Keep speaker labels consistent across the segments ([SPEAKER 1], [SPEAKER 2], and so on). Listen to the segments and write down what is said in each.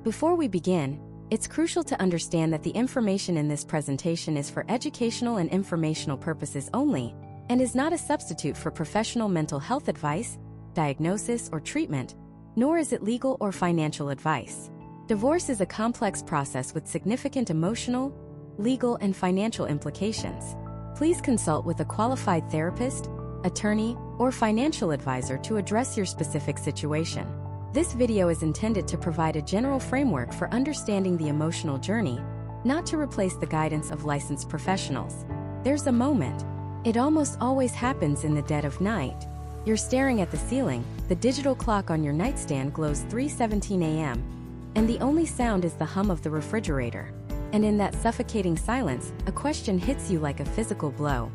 [SPEAKER 1] Before we begin, it's crucial to understand that the information in this presentation is for educational and informational purposes only, and is not a substitute for professional mental health advice, diagnosis, or treatment, nor is it legal or financial advice. Divorce is a complex process with significant emotional, legal, and financial implications. Please consult with a qualified therapist, attorney, or financial advisor to address your specific situation. This video is intended to provide a general framework for understanding the emotional journey, not to replace the guidance of licensed professionals. There's a moment. It almost always happens in the dead of night. You're staring at the ceiling, the digital clock on your nightstand glows 3:17 a.m., and the only sound is the hum of the refrigerator. And in that suffocating silence, a question hits you like a physical blow.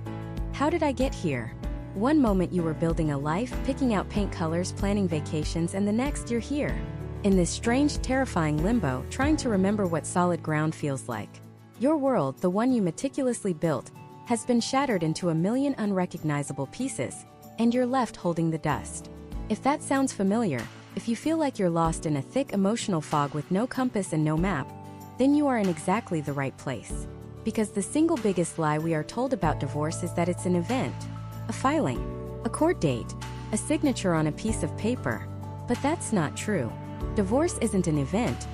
[SPEAKER 1] How did I get here? One moment you were building a life, picking out paint colors, planning vacations, and the next you're here, in this strange, terrifying limbo, trying to remember what solid ground feels like. Your world, the one you meticulously built, has been shattered into a million unrecognizable pieces, and you're left holding the dust. If that sounds familiar, if you feel like you're lost in a thick emotional fog with no compass and no map, then you are in exactly the right place. Because the single biggest lie we are told about divorce is that it's an event, a filing, a court date, a signature on a piece of paper. But that's not true. Divorce isn't an event,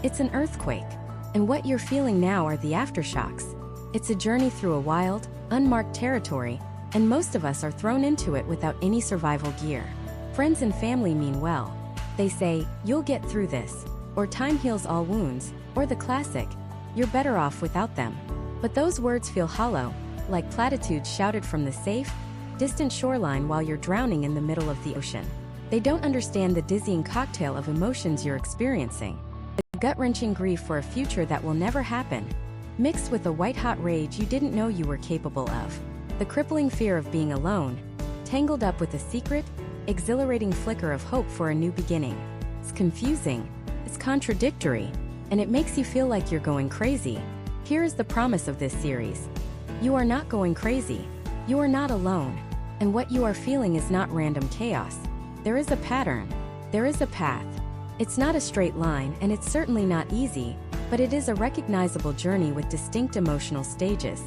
[SPEAKER 1] it's an earthquake. And what you're feeling now are the aftershocks. It's a journey through a wild, unmarked territory, and most of us are thrown into it without any survival gear. Friends and family mean well. They say, "You'll get through this," or "Time heals all wounds," or the classic, "You're better off without them." But those words feel hollow, like platitudes shouted from the safe, distant shoreline while you're drowning in the middle of the ocean. They don't understand the dizzying cocktail of emotions you're experiencing. The gut-wrenching grief for a future that will never happen, mixed with a white-hot rage you didn't know you were capable of. The crippling fear of being alone, tangled up with a secret, exhilarating flicker of hope for a new beginning. It's confusing, it's contradictory, and it makes you feel like you're going crazy. Here is the promise of this series. You are not going crazy. You are not alone. And what you are feeling is not random chaos. There is a pattern. There is a path. It's not a straight line, and it's certainly not easy, but it is a recognizable journey with distinct emotional stages.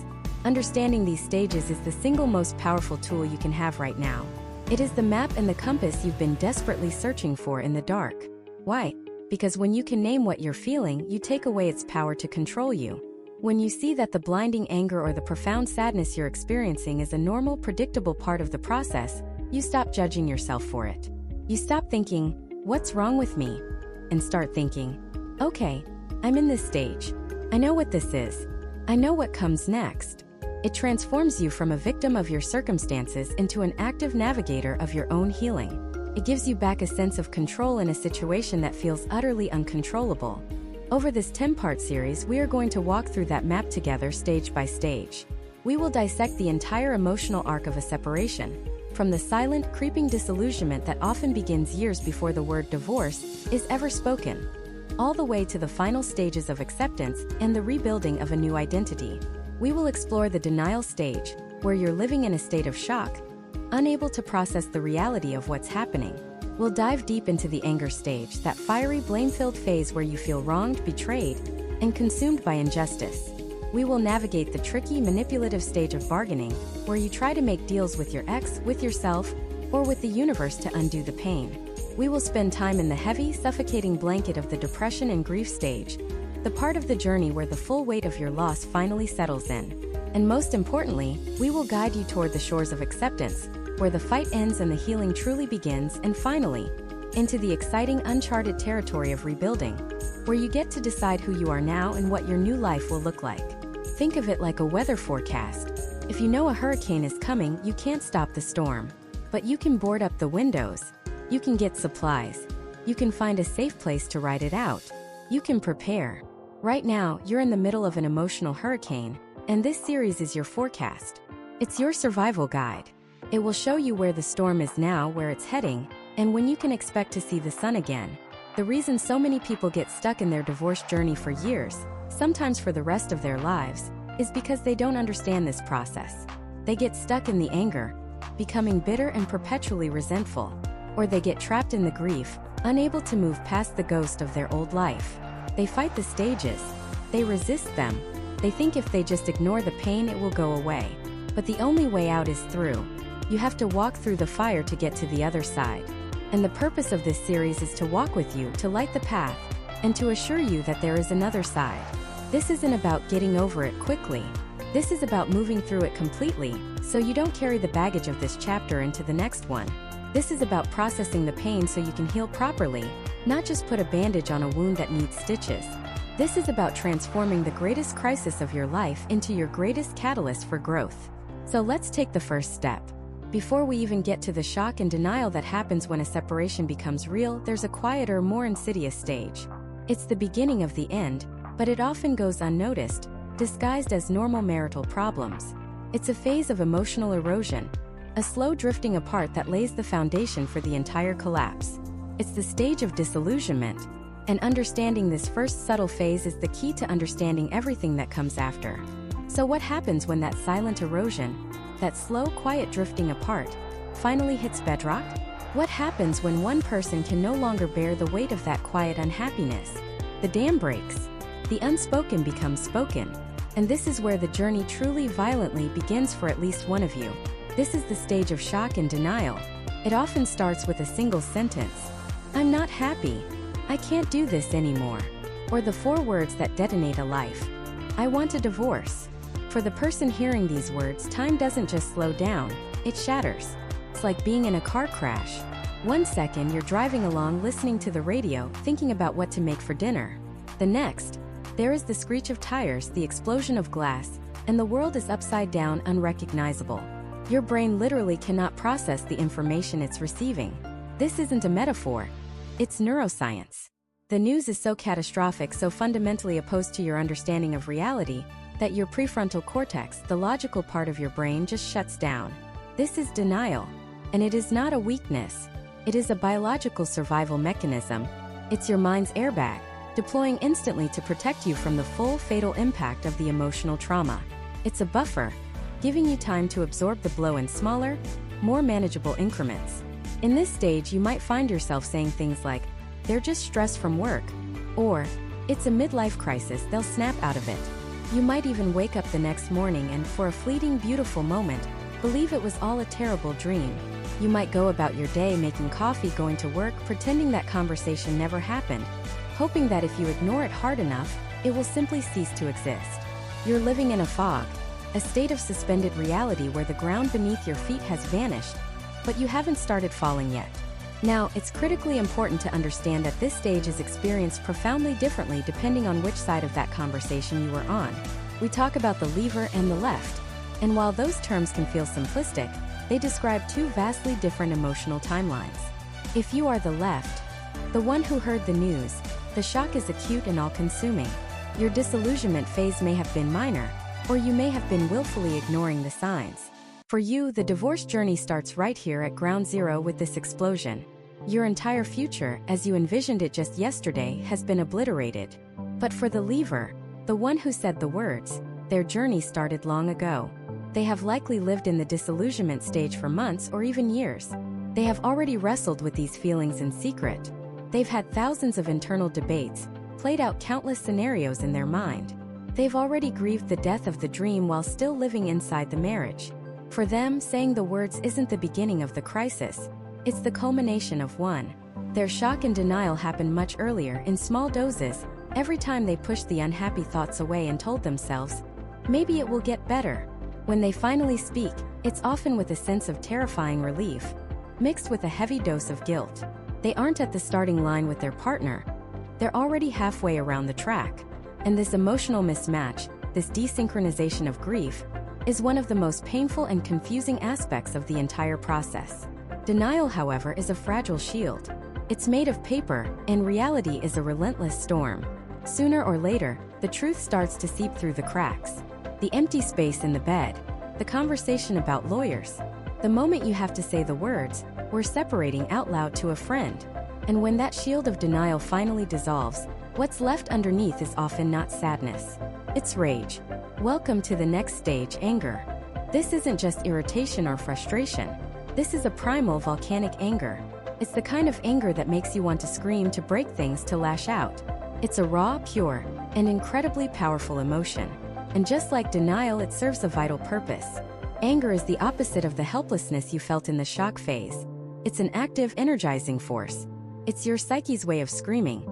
[SPEAKER 1] Understanding these stages is the single most powerful tool you can have right now. It is the map and the compass you've been desperately searching for in the dark. Why? Because when you can name what you're feeling, you take away its power to control you. When you see that the blinding anger or the profound sadness you're experiencing is a normal, predictable part of the process, you stop judging yourself for it. You stop thinking, "What's wrong with me?" and start thinking, "Okay, I'm in this stage. I know what this is. I know what comes next." It transforms you from a victim of your circumstances into an active navigator of your own healing. It gives you back a sense of control in a situation that feels utterly uncontrollable. Over this 10-part series, we are going to walk through that map together stage by stage. We will dissect the entire emotional arc of a separation, from the silent, creeping disillusionment that often begins years before the word divorce is ever spoken, all the way to the final stages of acceptance and the rebuilding of a new identity. We will explore the denial stage, where you're living in a state of shock, unable to process the reality of what's happening. We'll dive deep into the anger stage, that fiery, blame-filled phase where you feel wronged, betrayed, and consumed by injustice. We will navigate the tricky, manipulative stage of bargaining, where you try to make deals with your ex, with yourself, or with the universe to undo the pain. We will spend time in the heavy, suffocating blanket of the depression and grief stage, the part of the journey where the full weight of your loss finally settles in. And most importantly, we will guide you toward the shores of acceptance, where the fight ends and the healing truly begins, and finally, into the exciting, uncharted territory of rebuilding, where you get to decide who you are now and what your new life will look like. Think of it like a weather forecast. If you know a hurricane is coming, you can't stop the storm. But you can board up the windows. You can get supplies. You can find a safe place to ride it out. You can prepare. Right now, you're in the middle of an emotional hurricane, and this series is your forecast. It's your survival guide. It will show you where the storm is now, where it's heading, and when you can expect to see the sun again. The reason so many people get stuck in their divorce journey for years, sometimes for the rest of their lives, is because they don't understand this process. They get stuck in the anger, becoming bitter and perpetually resentful, or they get trapped in the grief, unable to move past the ghost of their old life. They fight the stages. They resist them. They think if they just ignore the pain, it will go away. But the only way out is through. You have to walk through the fire to get to the other side. And the purpose of this series is to walk with you, to light the path, and to assure you that there is another side. This isn't about getting over it quickly. This is about moving through it completely, so you don't carry the baggage of this chapter into the next one. This is about processing the pain so you can heal properly, not just put a bandage on a wound that needs stitches. This is about transforming the greatest crisis of your life into your greatest catalyst for growth. So let's take the first step. Before we even get to the shock and denial that happens when a separation becomes real, there's a quieter, more insidious stage. It's the beginning of the end, but it often goes unnoticed, disguised as normal marital problems. It's a phase of emotional erosion, a slow drifting apart that lays the foundation for the entire collapse. It's the stage of disillusionment, and understanding this first subtle phase is the key to understanding everything that comes after. So what happens when that silent erosion, that slow, quiet drifting apart, finally hits bedrock? What happens when one person can no longer bear the weight of that quiet unhappiness? The dam breaks. The unspoken becomes spoken. And this is where the journey truly violently begins for at least one of you. This is the stage of shock and denial. It often starts with a single sentence. I'm not happy. I can't do this anymore. Or the 4 words that detonate a life. I want a divorce. For the person hearing these words, time doesn't just slow down, it shatters. It's like being in a car crash. One second you're driving along listening to the radio, thinking about what to make for dinner. The next, there is the screech of tires, the explosion of glass, and the world is upside down, unrecognizable. Your brain literally cannot process the information it's receiving. This isn't a metaphor, it's neuroscience. The news is so catastrophic, so fundamentally opposed to your understanding of reality, that your prefrontal cortex, the logical part of your brain, just shuts down. This is denial. And it is not a weakness. It is a biological survival mechanism. It's your mind's airbag, deploying instantly to protect you from the full fatal impact of the emotional trauma. It's a buffer, giving you time to absorb the blow in smaller, more manageable increments. In this stage, you might find yourself saying things like, they're just stressed from work, or, it's a midlife crisis, they'll snap out of it. You might even wake up the next morning and, for a fleeting, beautiful moment, believe it was all a terrible dream. You might go about your day making coffee, going to work, pretending that conversation never happened, hoping that if you ignore it hard enough, it will simply cease to exist. You're living in a fog, a state of suspended reality where the ground beneath your feet has vanished, but you haven't started falling yet. Now, it's critically important to understand that this stage is experienced profoundly differently depending on which side of that conversation you are on. We talk about the lever and the left, and while those terms can feel simplistic, they describe 2 vastly different emotional timelines. If you are the left, the one who heard the news, the shock is acute and all-consuming. Your disillusionment phase may have been minor, or you may have been willfully ignoring the signs. For you, the divorce journey starts right here at ground zero with this explosion. Your entire future, as you envisioned it just yesterday, has been obliterated. But for the lever, the one who said the words, their journey started long ago. They have likely lived in the disillusionment stage for months or even years. They have already wrestled with these feelings in secret. They've had thousands of internal debates, played out countless scenarios in their mind. They've already grieved the death of the dream while still living inside the marriage. For them, saying the words isn't the beginning of the crisis, it's the culmination of one. Their shock and denial happened much earlier, in small doses, every time they pushed the unhappy thoughts away and told themselves, maybe it will get better. When they finally speak, it's often with a sense of terrifying relief, mixed with a heavy dose of guilt. They aren't at the starting line with their partner. They're already halfway around the track. And this emotional mismatch, this desynchronization of grief, is one of the most painful and confusing aspects of the entire process. Denial, however, is a fragile shield. It's made of paper, and reality is a relentless storm. Sooner or later, the truth starts to seep through the cracks. The empty space in the bed, the conversation about lawyers, the moment you have to say the words, "We're separating," out loud to a friend. And when that shield of denial finally dissolves, what's left underneath is often not sadness. It's rage. Welcome to the next stage, anger. This isn't just irritation or frustration. This is a primal volcanic anger. It's the kind of anger that makes you want to scream, to break things, to lash out. It's a raw, pure, and incredibly powerful emotion. And just like denial, it serves a vital purpose. Anger is the opposite of the helplessness you felt in the shock phase. It's an active, energizing force. It's your psyche's way of screaming,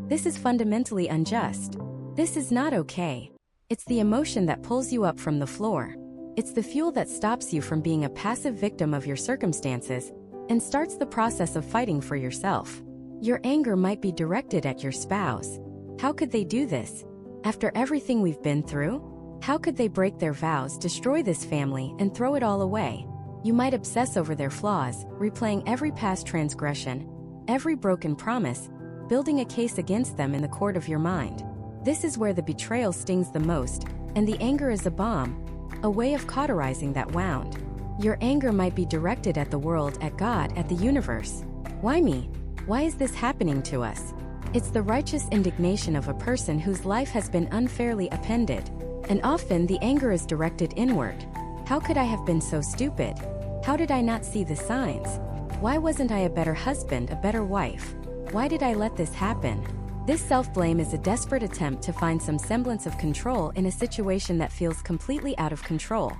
[SPEAKER 1] "This is fundamentally unjust. This is not okay." It's the emotion that pulls you up from the floor. It's the fuel that stops you from being a passive victim of your circumstances and starts the process of fighting for yourself. Your anger might be directed at your spouse. How could they do this? After everything we've been through? How could they break their vows, destroy this family, and throw it all away? You might obsess over their flaws, replaying every past transgression, every broken promise, building a case against them in the court of your mind. This is where the betrayal stings the most, and the anger is a bomb, a way of cauterizing that wound. Your anger might be directed at the world, at God, at the universe. Why me? Why is this happening to us? It's the righteous indignation of a person whose life has been unfairly upended. And often the anger is directed inward. How could I have been so stupid? How did I not see the signs? Why wasn't I a better husband, a better wife? Why did I let this happen? This self-blame is a desperate attempt to find some semblance of control in a situation that feels completely out of control.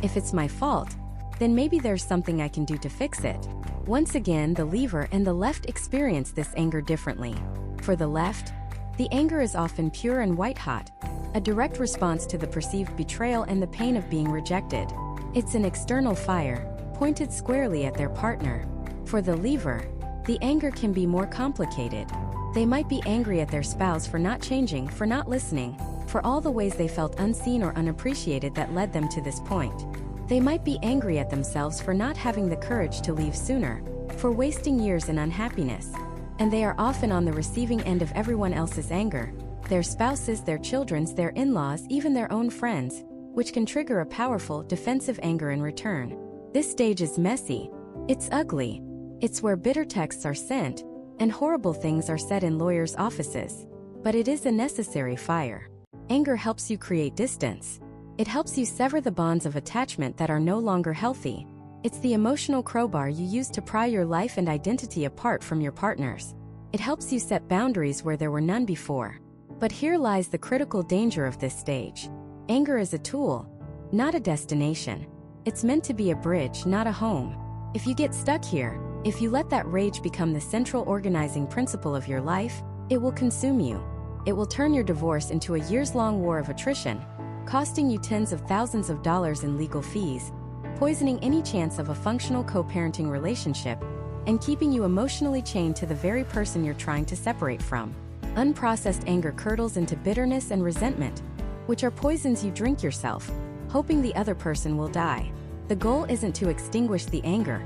[SPEAKER 1] If it's my fault, then maybe there's something I can do to fix it. Once again, the lever and the left experience this anger differently. For the left, the anger is often pure and white-hot, a direct response to the perceived betrayal and the pain of being rejected. It's an external fire, pointed squarely at their partner. For the lever, the anger can be more complicated. They might be angry at their spouse for not changing, for not listening, for all the ways they felt unseen or unappreciated that led them to this point. They might be angry at themselves for not having the courage to leave sooner, for wasting years in unhappiness. And they are often on the receiving end of everyone else's anger, their spouses, their children's, their in-laws, even their own friends, which can trigger a powerful, defensive anger in return. This stage is messy. It's ugly. It's where bitter texts are sent, and horrible things are said in lawyers' offices. But it is a necessary fire. Anger helps you create distance. It helps you sever the bonds of attachment that are no longer healthy. It's the emotional crowbar you use to pry your life and identity apart from your partner's. It helps you set boundaries where there were none before. But here lies the critical danger of this stage. Anger is a tool, not a destination. It's meant to be a bridge, not a home. If you get stuck here, if you let that rage become the central organizing principle of your life, it will consume you. It will turn your divorce into a years-long war of attrition, costing you tens of thousands of dollars in legal fees, poisoning any chance of a functional co-parenting relationship, and keeping you emotionally chained to the very person you're trying to separate from. Unprocessed anger curdles into bitterness and resentment, which are poisons you drink yourself, hoping the other person will die. The goal isn't to extinguish the anger.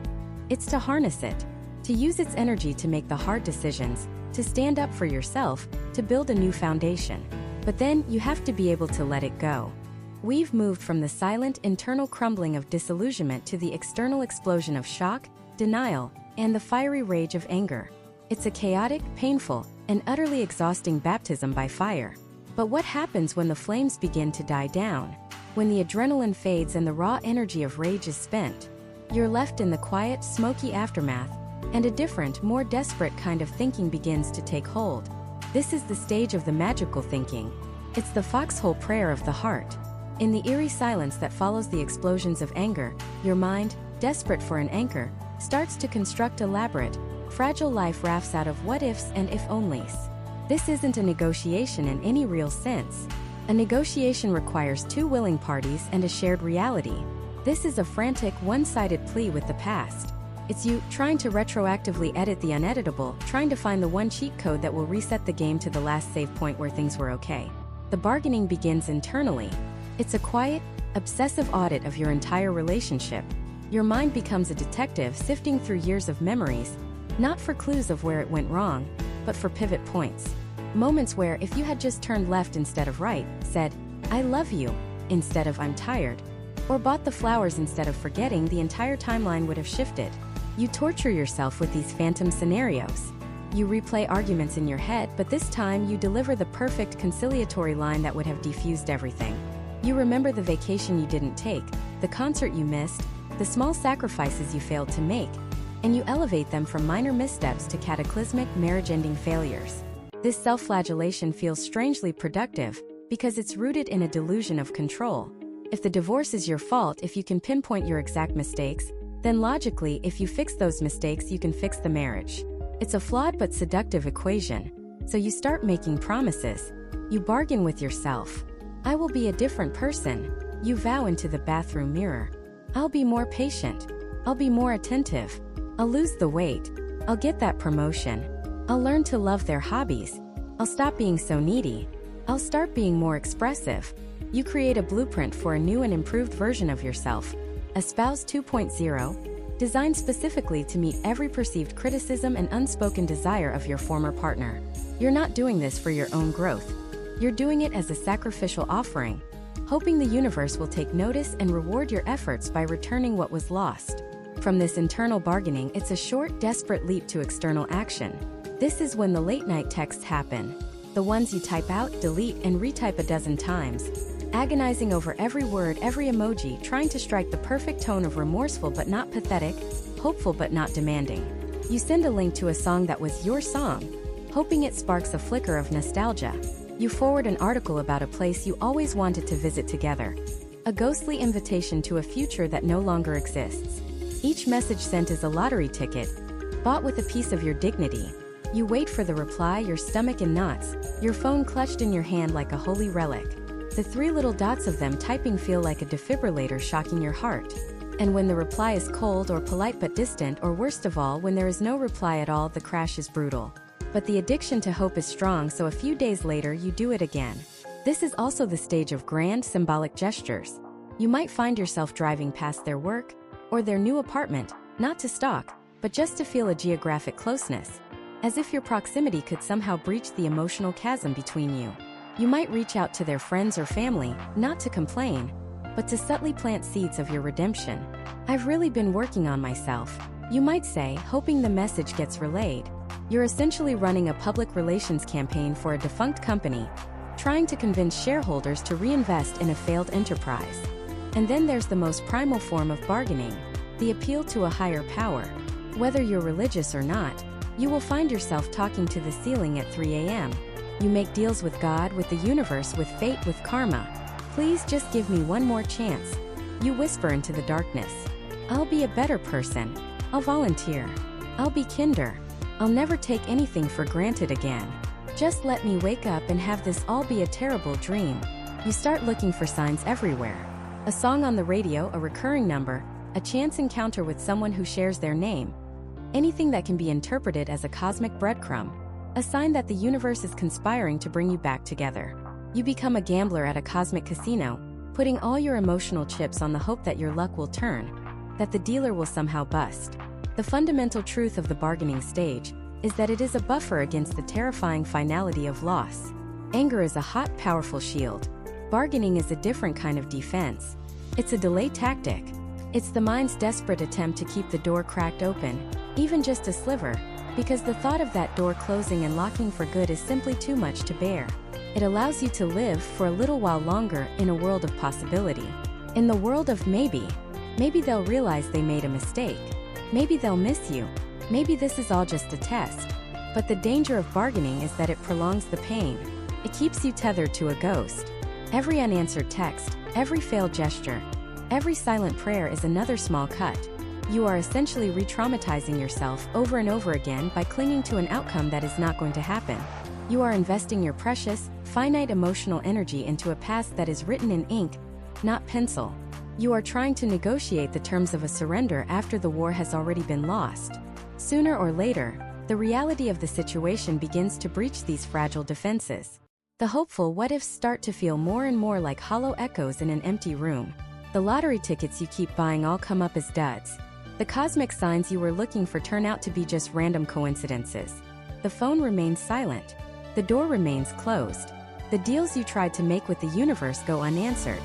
[SPEAKER 1] It's to harness it, to use its energy to make the hard decisions, to stand up for yourself, to build a new foundation. But then you have to be able to let it go. We've moved from the silent internal crumbling of disillusionment to the external explosion of shock, denial, and the fiery rage of anger. It's a chaotic, painful, and utterly exhausting baptism by fire. But what happens when the flames begin to die down? When the adrenaline fades and the raw energy of rage is spent? You're left in the quiet, smoky aftermath, and a different, more desperate kind of thinking begins to take hold. This is the stage of the magical thinking. It's the foxhole prayer of the heart. In the eerie silence that follows the explosions of anger, your mind, desperate for an anchor, starts to construct elaborate, fragile life rafts out of what-ifs and if-onlys. This isn't a negotiation in any real sense. A negotiation requires two willing parties and a shared reality. This is a frantic, one-sided plea with the past. It's you trying to retroactively edit the uneditable, trying to find the one cheat code that will reset the game to the last save point where things were okay. The bargaining begins internally. It's a quiet, obsessive audit of your entire relationship. Your mind becomes a detective sifting through years of memories, not for clues of where it went wrong, but for pivot points. Moments where, if you had just turned left instead of right, said, "I love you," instead of "I'm tired," or bought the flowers instead of forgetting, the entire timeline would have shifted. You torture yourself with these phantom scenarios. You replay arguments in your head, but this time you deliver the perfect conciliatory line that would have defused everything. You remember the vacation you didn't take, the concert you missed, the small sacrifices you failed to make, and you elevate them from minor missteps to cataclysmic, marriage-ending failures. This self-flagellation feels strangely productive because it's rooted in a delusion of control. If the divorce is your fault, if you can pinpoint your exact mistakes, then logically, if you fix those mistakes, you can fix the marriage. It's a flawed but seductive equation. So you start making promises. You bargain with yourself. I will be a different person. You vow into the bathroom mirror. I'll be more patient. I'll be more attentive. I'll lose the weight. I'll get that promotion. I'll learn to love their hobbies. I'll stop being so needy. I'll start being more expressive. You create a blueprint for a new and improved version of yourself. A spouse 2.0, designed specifically to meet every perceived criticism and unspoken desire of your former partner. You're not doing this for your own growth. You're doing it as a sacrificial offering, hoping the universe will take notice and reward your efforts by returning what was lost. From this internal bargaining, it's a short, desperate leap to external action. This is when the late-night texts happen. The ones you type out, delete, and retype a dozen times, agonizing over every word, every emoji, trying to strike the perfect tone of remorseful but not pathetic, hopeful but not demanding. You send a link to a song that was your song, hoping it sparks a flicker of nostalgia. You forward an article about a place you always wanted to visit together, a ghostly invitation to a future that no longer exists. Each message sent is a lottery ticket, bought with a piece of your dignity. You wait for the reply, your stomach in knots, your phone clutched in your hand like a holy relic. The three little dots of them typing feel like a defibrillator shocking your heart. And when the reply is cold or polite but distant, or worst of all, when there is no reply at all, the crash is brutal. But the addiction to hope is strong, so a few days later you do it again. This is also the stage of grand, symbolic gestures. You might find yourself driving past their work or their new apartment, not to stalk, but just to feel a geographic closeness, as if your proximity could somehow breach the emotional chasm between you. You might reach out to their friends or family, not to complain, but to subtly plant seeds of your redemption. I've really been working on myself, you might say, hoping the message gets relayed. You're essentially running a public relations campaign for a defunct company, trying to convince shareholders to reinvest in a failed enterprise. And then there's the most primal form of bargaining, the appeal to a higher power. Whether you're religious or not, you will find yourself talking to the ceiling at 3 a.m. You make deals with God, with the universe, with fate, with karma. Please just give me one more chance. You whisper into the darkness. I'll be a better person. I'll volunteer. I'll be kinder. I'll never take anything for granted again. Just let me wake up and have this all be a terrible dream. You start looking for signs everywhere. A song on the radio, a recurring number, a chance encounter with someone who shares their name. Anything that can be interpreted as a cosmic breadcrumb, a sign that the universe is conspiring to bring you back together. You become a gambler at a cosmic casino, putting all your emotional chips on the hope that your luck will turn, that the dealer will somehow bust. The fundamental truth of the bargaining stage is that it is a buffer against the terrifying finality of loss. Anger is a hot, powerful shield. Bargaining is a different kind of defense. It's a delay tactic. It's the mind's desperate attempt to keep the door cracked open, even just a sliver, because the thought of that door closing and locking for good is simply too much to bear. It allows you to live for a little while longer in a world of possibility. In the world of maybe. Maybe they'll realize they made a mistake. Maybe they'll miss you. Maybe this is all just a test. But the danger of bargaining is that it prolongs the pain. It keeps you tethered to a ghost. Every unanswered text, every failed gesture, every silent prayer is another small cut. You are essentially re-traumatizing yourself over and over again by clinging to an outcome that is not going to happen. You are investing your precious, finite emotional energy into a past that is written in ink, not pencil. You are trying to negotiate the terms of a surrender after the war has already been lost. Sooner or later, the reality of the situation begins to breach these fragile defenses. The hopeful what-ifs start to feel more and more like hollow echoes in an empty room. The lottery tickets you keep buying all come up as duds. The cosmic signs you were looking for turn out to be just random coincidences. The phone remains silent. The door remains closed. The deals you tried to make with the universe go unanswered.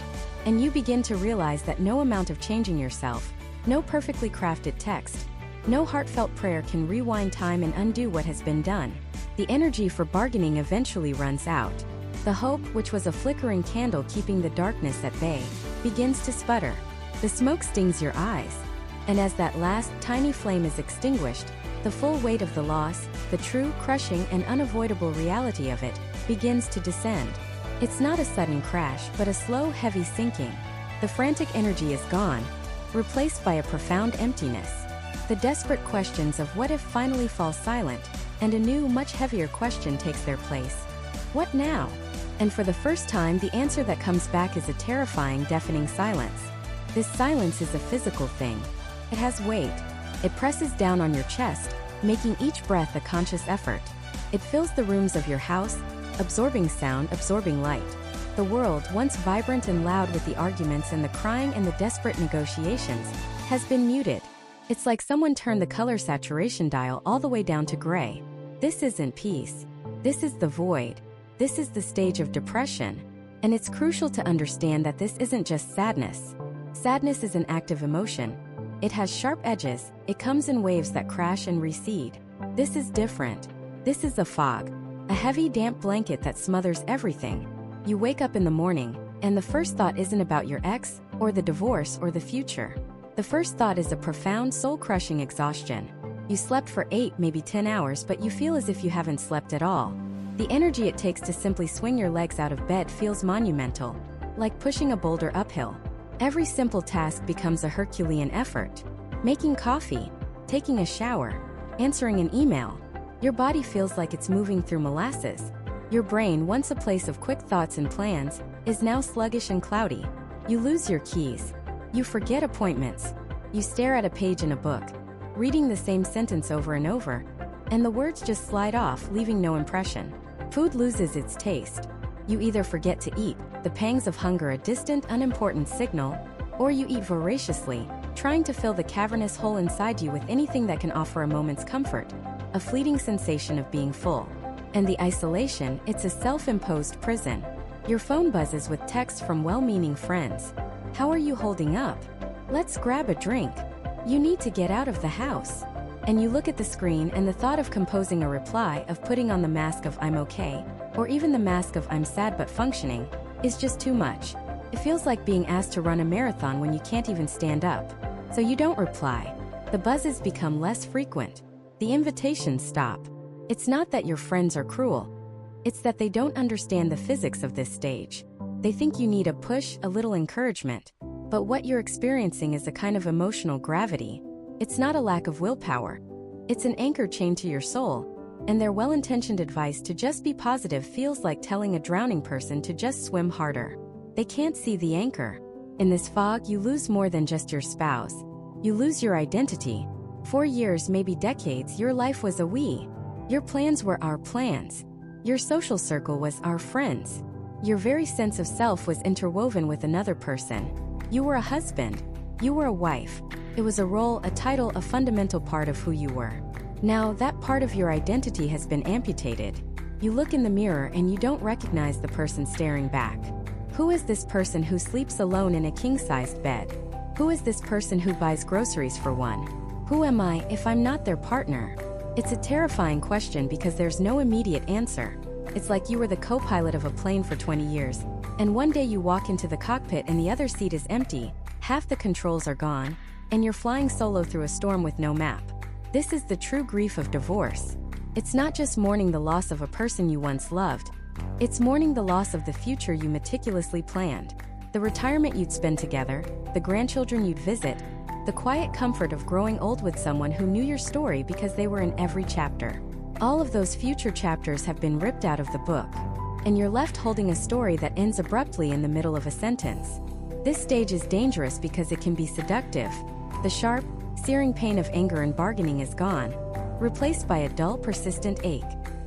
[SPEAKER 1] And you begin to realize that no amount of changing yourself, no perfectly crafted text, no heartfelt prayer can rewind time and undo what has been done. The energy for bargaining eventually runs out. The hope, which was a flickering candle keeping the darkness at bay, begins to sputter. The smoke stings your eyes. And as that last, tiny flame is extinguished, The full weight of the loss, the true, crushing, and unavoidable reality of it, begins to descend. It's not a sudden crash, but a slow, heavy sinking. The frantic energy is gone, replaced by a profound emptiness. The desperate questions of what if finally fall silent, and a new, much heavier question takes their place. What now? And for the first time, the answer that comes back is a terrifying, deafening silence. This silence is a physical thing. It has weight. It presses down on your chest, making each breath a conscious effort. It fills the rooms of your house, absorbing sound, absorbing light. The world, once vibrant and loud with the arguments and the crying and the desperate negotiations, has been muted. It's like someone turned the color saturation dial all the way down to gray. This isn't peace. This is the void. This is the stage of depression. And it's crucial to understand that this isn't just sadness. Sadness is an active emotion. It has sharp edges. It comes in waves that crash and recede. This is different. This is a fog. A heavy, damp blanket that smothers everything. You wake up in the morning, and the first thought isn't about your ex, or the divorce, or the future. The first thought is a profound, soul-crushing exhaustion. You slept for 8, maybe 10 hours, but you feel as if you haven't slept at all. The energy it takes to simply swing your legs out of bed feels monumental, like pushing a boulder uphill. Every simple task becomes a Herculean effort. Making coffee, taking a shower, answering an email. Your body feels like it's moving through molasses. Your brain, once a place of quick thoughts and plans, is now sluggish and cloudy. You lose your keys. You forget appointments. You stare at a page in a book, reading the same sentence over and over, and the words just slide off, leaving no impression. Food loses its taste. You either forget to eat, the pangs of hunger a distant, unimportant signal, or you eat voraciously, trying to fill the cavernous hole inside you with anything that can offer a moment's comfort, a fleeting sensation of being full. And the isolation, it's a self-imposed prison. Your phone buzzes with texts from well-meaning friends. How are you holding up? Let's grab a drink. You need to get out of the house. And you look at the screen, and the thought of composing a reply, of putting on the mask of I'm okay, or even the mask of I'm sad but functioning, is just too much. It feels like being asked to run a marathon when you can't even stand up. So you don't reply. The buzzes become less frequent. The invitations stop. It's not that your friends are cruel. It's that they don't understand the physics of this stage. They think you need a push, a little encouragement. But what you're experiencing is a kind of emotional gravity. It's not a lack of willpower. It's an anchor chained to your soul. And their well-intentioned advice to just be positive feels like telling a drowning person to just swim harder. They can't see the anchor. In this fog, you lose more than just your spouse. You lose your identity. For years, maybe decades, your life was a we. Your plans were our plans. Your social circle was our friends. Your very sense of self was interwoven with another person. You were a husband. You were a wife. It was a role, a title, a fundamental part of who you were. Now, that part of your identity has been amputated. You look in the mirror and you don't recognize the person staring back. Who is this person who sleeps alone in a king-sized bed? Who is this person who buys groceries for one? Who am I if I'm not their partner? It's a terrifying question because there's no immediate answer. It's like you were the co-pilot of a plane for 20 years, and one day you walk into the cockpit and the other seat is empty, half the controls are gone, and you're flying solo through a storm with no map. This is the true grief of divorce. It's not just mourning the loss of a person you once loved. It's mourning the loss of the future you meticulously planned. The retirement you'd spend together, the grandchildren you'd visit, the quiet comfort of growing old with someone who knew your story because they were in every chapter. All of those future chapters have been ripped out of the book, and you're left holding a story that ends abruptly in the middle of a sentence. This stage is dangerous because it can be seductive. The sharp, searing pain of anger and bargaining is gone, replaced by a dull, persistent ache.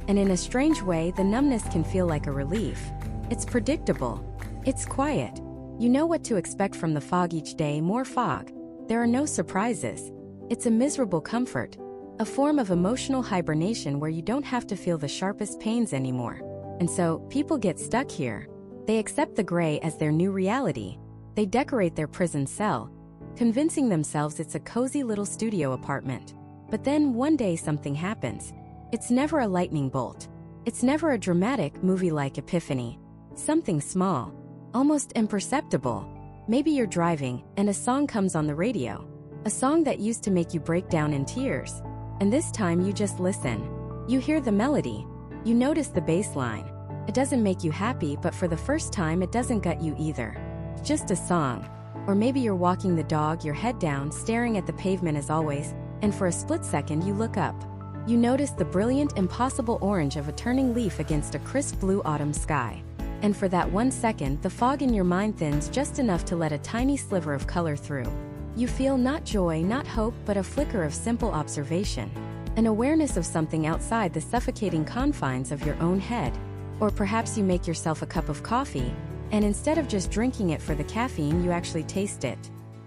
[SPEAKER 1] And in a strange way, the numbness can feel like a relief. It's predictable. It's quiet. You know what to expect from the fog each day, more fog. There are no surprises. It's a miserable comfort, a form of emotional hibernation where you don't have to feel the sharpest pains anymore. And so, people get stuck here. They accept the gray as their new reality. They decorate their prison cell, convincing themselves it's a cozy little studio apartment. But then one day something happens. It's never a lightning bolt. It's never a dramatic, movie-like epiphany. Something small, almost imperceptible. Maybe you're driving, and a song comes on the radio. A song that used to make you break down in tears. And this time you just listen. You hear the melody. You notice the bass line. It doesn't make you happy, but for the first time it doesn't gut you either. Just a song. Or maybe you're walking the dog, your head down, staring at the pavement as always, and for a split second you look up. You notice the brilliant, impossible orange of a turning leaf against a crisp blue autumn sky. And for that 1 second, the fog in your mind thins just enough to let a tiny sliver of color through. You feel not joy, not hope, but a flicker of simple observation. An awareness of something outside the suffocating confines of your own head. Or perhaps you make yourself a cup of coffee, and instead of just drinking it for the caffeine, you actually taste it.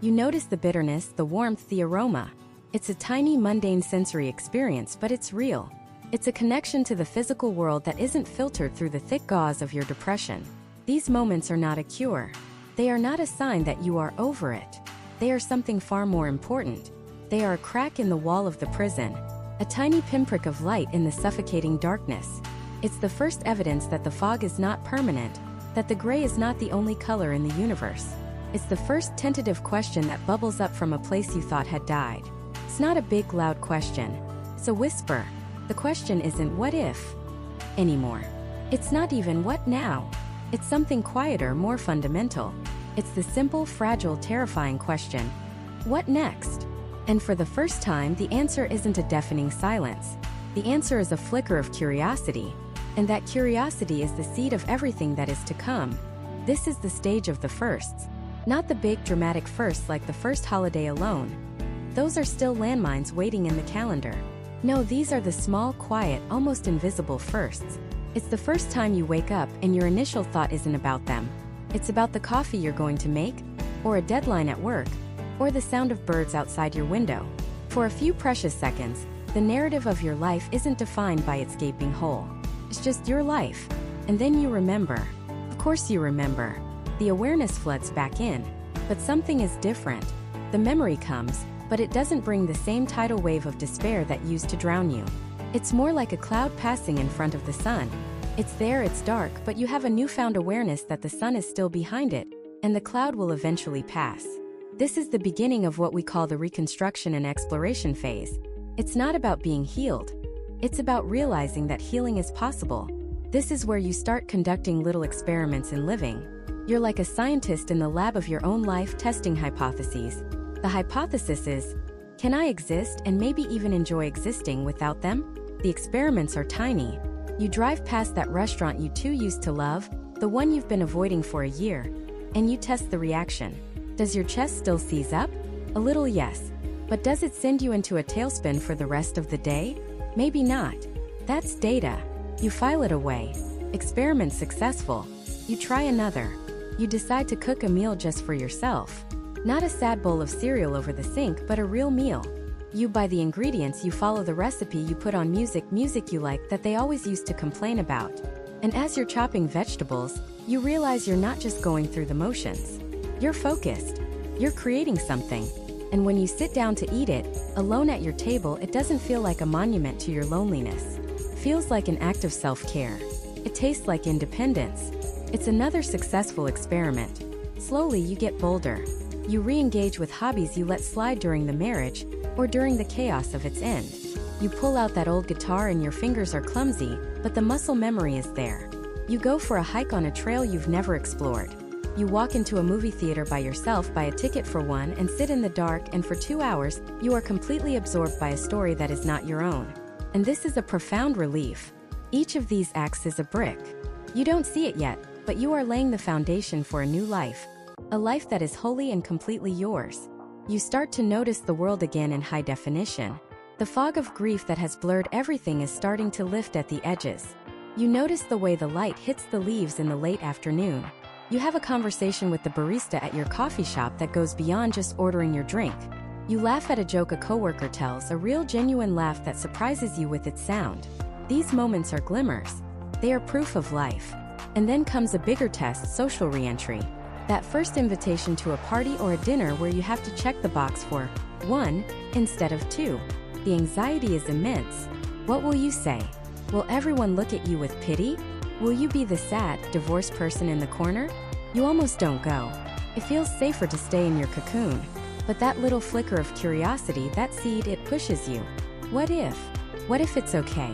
[SPEAKER 1] You notice the bitterness, the warmth, the aroma. It's a tiny, mundane sensory experience, but it's real. It's a connection to the physical world that isn't filtered through the thick gauze of your depression. These moments are not a cure. They are not a sign that you are over it. They are something far more important. They are a crack in the wall of the prison, a tiny pinprick of light in the suffocating darkness. It's the first evidence that the fog is not permanent, that the gray is not the only color in the universe. It's the first tentative question that bubbles up from a place you thought had died. It's not a big, loud question. It's a whisper. The question isn't "what if" anymore. It's not even "what now." It's something quieter, more fundamental. It's the simple, fragile, terrifying question, what next? And for the first time, the answer isn't a deafening silence. The answer is a flicker of curiosity. And that curiosity is the seed of everything that is to come. This is the stage of the firsts. Not the big, dramatic firsts like the first holiday alone. Those are still landmines waiting in the calendar. No, these are the small, quiet, almost invisible firsts. It's the first time you wake up and your initial thought isn't about them. It's about the coffee you're going to make, or a deadline at work, or the sound of birds outside your window. For a few precious seconds, the narrative of your life isn't defined by its gaping hole. It's just your life. And then you remember. Of course you remember. The awareness floods back in. But something is different. The memory comes, but it doesn't bring the same tidal wave of despair that used to drown you. It's more like a cloud passing in front of the sun. It's there, it's dark, but you have a newfound awareness that the sun is still behind it, and the cloud will eventually pass. This is the beginning of what we call the reconstruction and exploration phase. It's not about being healed. It's about realizing that healing is possible. This is where you start conducting little experiments in living. You're like a scientist in the lab of your own life testing hypotheses. The hypothesis is, can I exist and maybe even enjoy existing without them? The experiments are tiny. You drive past that restaurant you too used to love, the one you've been avoiding for a year, and you test the reaction. Does your chest still seize up? A little, yes. But does it send you into a tailspin for the rest of the day? Maybe not. That's data. You file it away. Experiment successful. You try another. You decide to cook a meal just for yourself. Not a sad bowl of cereal over the sink, but a real meal. You buy the ingredients, you follow the recipe, you put on music you like that they always used to complain about. And as you're chopping vegetables, you realize you're not just going through the motions. You're focused. You're creating something. And when you sit down to eat it, alone at your table, it doesn't feel like a monument to your loneliness. It feels like an act of self-care. It tastes like independence. It's another successful experiment. Slowly you get bolder. You re-engage with hobbies you let slide during the marriage, or during the chaos of its end. You pull out that old guitar and your fingers are clumsy, but the muscle memory is there. You go for a hike on a trail you've never explored. You walk into a movie theater by yourself, buy a ticket for one, and sit in the dark, and for 2 hours, you are completely absorbed by a story that is not your own. And this is a profound relief. Each of these acts is a brick. You don't see it yet, but you are laying the foundation for a new life. A life that is wholly and completely yours. You start to notice the world again in high definition. The fog of grief that has blurred everything is starting to lift at the edges. You notice the way the light hits the leaves in the late afternoon. You have a conversation with the barista at your coffee shop that goes beyond just ordering your drink. You laugh at a joke a coworker tells, a real genuine laugh that surprises you with its sound. These moments are glimmers. They are proof of life. And then comes a bigger test, social re-entry. That first invitation to a party or a dinner where you have to check the box for 1 instead of 2. The anxiety is immense. What will you say? Will everyone look at you with pity? Will you be the sad, divorced person in the corner? You almost don't go. It feels safer to stay in your cocoon. But that little flicker of curiosity, that seed, it pushes you. What if? What if it's okay?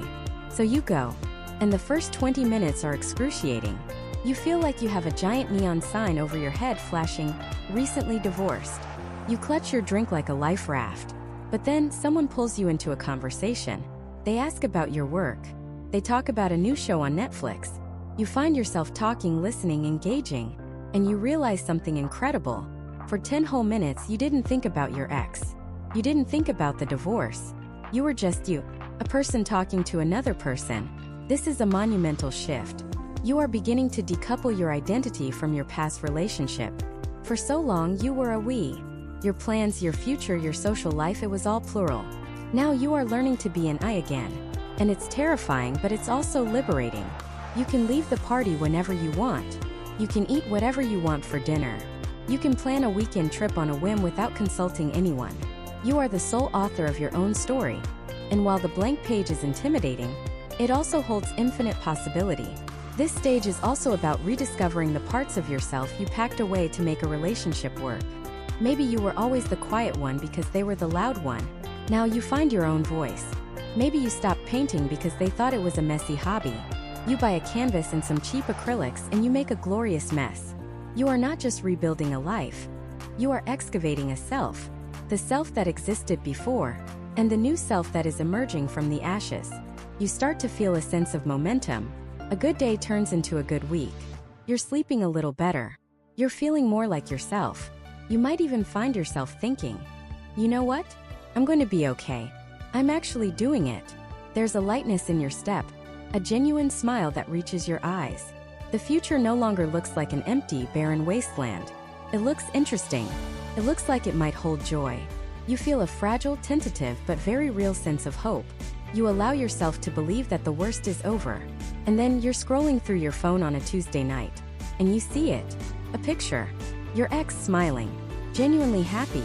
[SPEAKER 1] So you go. And the first 20 minutes are excruciating. You feel like you have a giant neon sign over your head flashing, "Recently divorced." You clutch your drink like a life raft. But then someone pulls you into a conversation. They ask about your work. They talk about a new show on Netflix. You find yourself talking, listening, engaging. And you realize something incredible. For 10 whole minutes, you didn't think about your ex. You didn't think about the divorce. You were just you, a person talking to another person. This is a monumental shift. You are beginning to decouple your identity from your past relationship. For so long, you were a we. Your plans, your future, your social life, it was all plural. Now you are learning to be an I again. And it's terrifying, but it's also liberating. You can leave the party whenever you want. You can eat whatever you want for dinner. You can plan a weekend trip on a whim without consulting anyone. You are the sole author of your own story. And while the blank page is intimidating, it also holds infinite possibility. This stage is also about rediscovering the parts of yourself you packed away to make a relationship work. Maybe you were always the quiet one because they were the loud one. Now you find your own voice. Maybe you stopped painting because they thought it was a messy hobby. You buy a canvas and some cheap acrylics and you make a glorious mess. You are not just rebuilding a life. You are excavating a self. The self that existed before, and the new self that is emerging from the ashes. You start to feel a sense of momentum. A good day turns into a good week. You're sleeping a little better. You're feeling more like yourself. You might even find yourself thinking, "You know what? I'm going to be okay. I'm actually doing it." There's a lightness in your step, a genuine smile that reaches your eyes. The future no longer looks like an empty, barren wasteland. It looks interesting. It looks like it might hold joy. You feel a fragile, tentative, but very real sense of hope. You allow yourself to believe that the worst is over. And then you're scrolling through your phone on a Tuesday night. And you see it. A picture. Your ex smiling. Genuinely happy.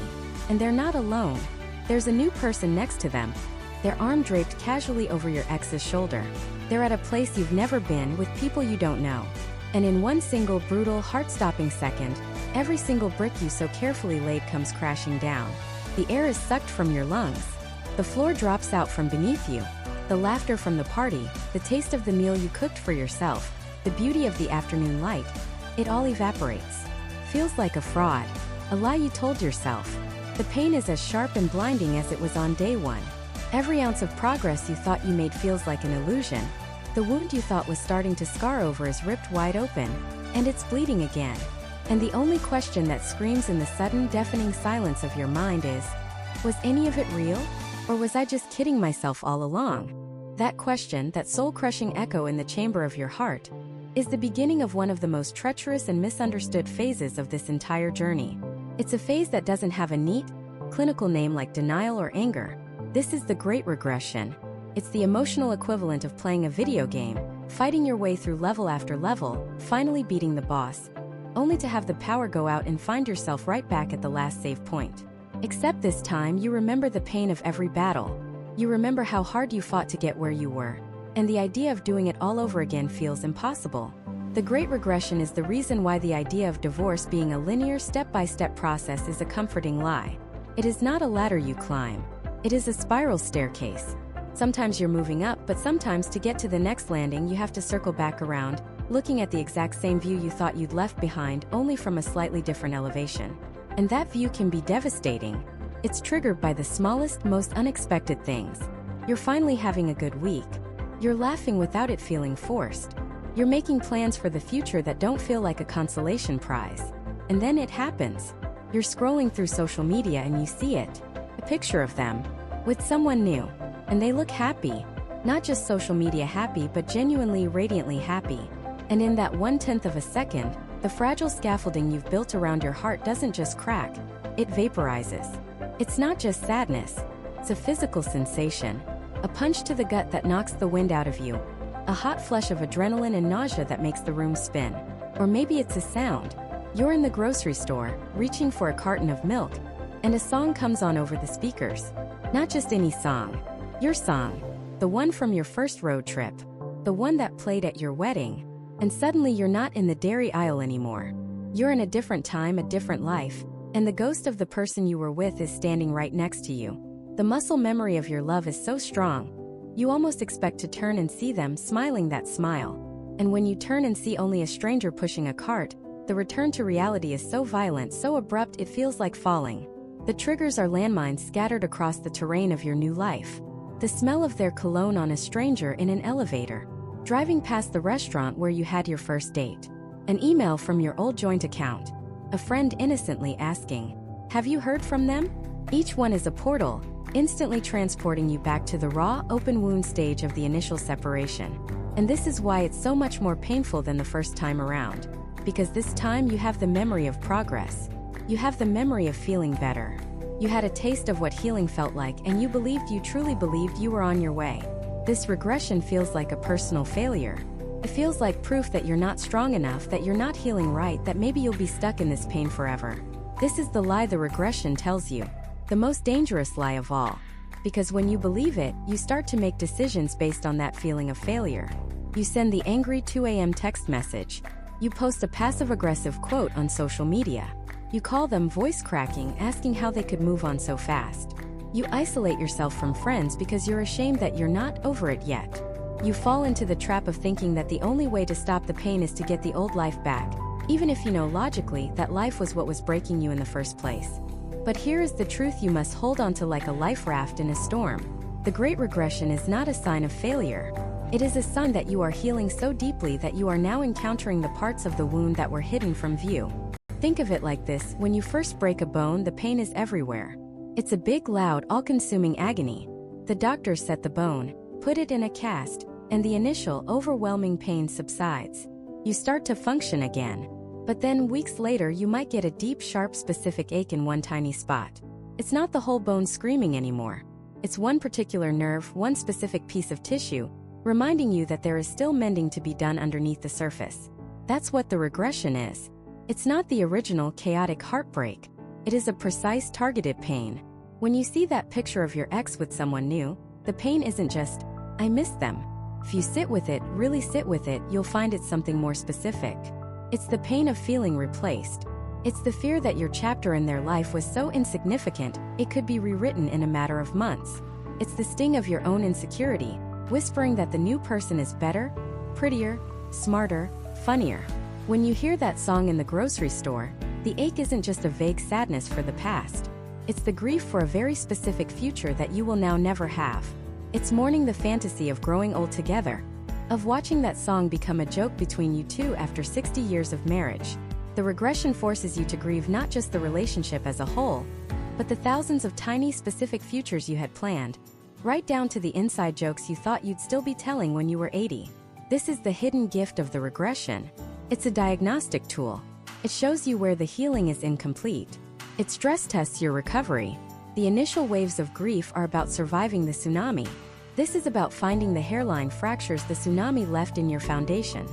[SPEAKER 1] And they're not alone. There's a new person next to them. Their arm draped casually over your ex's shoulder. They're at a place you've never been with people you don't know. And in one single brutal, heart-stopping second, every single brick you so carefully laid comes crashing down. The air is sucked from your lungs. The floor drops out from beneath you. The laughter from the party, the taste of the meal you cooked for yourself, the beauty of the afternoon light, it all evaporates. Feels like a fraud. A lie you told yourself. The pain is as sharp and blinding as it was on day one. Every ounce of progress you thought you made feels like an illusion. The wound you thought was starting to scar over is ripped wide open, and it's bleeding again. And the only question that screams in the sudden, deafening silence of your mind is, was any of it real? Or was I just kidding myself all along? That question, that soul-crushing echo in the chamber of your heart, is the beginning of one of the most treacherous and misunderstood phases of this entire journey. It's a phase that doesn't have a neat, clinical name like denial or anger. This is the Great Regression. It's the emotional equivalent of playing a video game, fighting your way through level after level, finally beating the boss, only to have the power go out and find yourself right back at the last save point. Except this time you remember the pain of every battle. You remember how hard you fought to get where you were. And the idea of doing it all over again feels impossible. The Great Regression is the reason why the idea of divorce being a linear step-by-step process is a comforting lie. It is not a ladder you climb. It is a spiral staircase. Sometimes you're moving up, but sometimes to get to the next landing you have to circle back around, looking at the exact same view you thought you'd left behind, only from a slightly different elevation. And that view can be devastating. It's triggered by the smallest, most unexpected things. You're finally having a good week. You're laughing without it feeling forced. You're making plans for the future that don't feel like a consolation prize. And then it happens. You're scrolling through social media and you see it. A picture of them. With someone new. And they look happy. Not just social media happy, but genuinely, radiantly happy. And in that 1/10 of a second, the fragile scaffolding you've built around your heart doesn't just crack, it vaporizes. It's not just sadness. It's a physical sensation. A punch to the gut that knocks the wind out of you. A hot flush of adrenaline and nausea that makes the room spin. Or maybe it's a sound. You're in the grocery store, reaching for a carton of milk, and a song comes on over the speakers. Not just any song. Your song. The one from your first road trip. The one that played at your wedding. And suddenly you're not in the dairy aisle anymore. You're in a different time, a different life, and the ghost of the person you were with is standing right next to you. The muscle memory of your love is so strong, you almost expect to turn and see them smiling that smile. And when you turn and see only a stranger pushing a cart, the return to reality is so violent, so abrupt it feels like falling. The triggers are landmines scattered across the terrain of your new life. The smell of their cologne on a stranger in an elevator. Driving past the restaurant where you had your first date. An email from your old joint account. A friend innocently asking, "Have you heard from them?" Each one is a portal, instantly transporting you back to the raw, open wound stage of the initial separation. And this is why it's so much more painful than the first time around. Because this time you have the memory of progress. You have the memory of feeling better. You had a taste of what healing felt like, and you truly believed you were on your way. This regression feels like a personal failure. It feels like proof that you're not strong enough, that you're not healing right, that maybe you'll be stuck in this pain forever. This is the lie the regression tells you. The most dangerous lie of all. Because when you believe it, you start to make decisions based on that feeling of failure. You send the angry 2 a.m. text message. You post a passive-aggressive quote on social media. You call them voice cracking, asking how they could move on so fast. You isolate yourself from friends because you're ashamed that you're not over it yet. You fall into the trap of thinking that the only way to stop the pain is to get the old life back, even if you know logically that life was what was breaking you in the first place. But here is the truth you must hold on to like a life raft in a storm. The Great Regression is not a sign of failure. It is a sign that you are healing so deeply that you are now encountering the parts of the wound that were hidden from view. Think of it like this: when you first break a bone, the pain is everywhere. It's a big, loud, all-consuming agony. The doctors set the bone, put it in a cast, and the initial, overwhelming pain subsides. You start to function again. But then, weeks later, you might get a deep, sharp, specific ache in one tiny spot. It's not the whole bone screaming anymore. It's one particular nerve, one specific piece of tissue, reminding you that there is still mending to be done underneath the surface. That's what the regression is. It's not the original, chaotic heartbreak. It is a precise, targeted pain. When you see that picture of your ex with someone new, the pain isn't just, "I miss them." If you sit with it, really sit with it, you'll find it's something more specific. It's the pain of feeling replaced. It's the fear that your chapter in their life was so insignificant, it could be rewritten in a matter of months. It's the sting of your own insecurity, whispering that the new person is better, prettier, smarter, funnier. When you hear that song in the grocery store, the ache isn't just a vague sadness for the past. It's the grief for a very specific future that you will now never have. It's mourning the fantasy of growing old together, of watching that song become a joke between you two after 60 years of marriage. The regression forces you to grieve not just the relationship as a whole, but the thousands of tiny specific futures you had planned, right down to the inside jokes you thought you'd still be telling when you were 80. This is the hidden gift of the regression. It's a diagnostic tool. It shows you where the healing is incomplete. It stress tests your recovery. The initial waves of grief are about surviving the tsunami. This is about finding the hairline fractures the tsunami left in your foundation.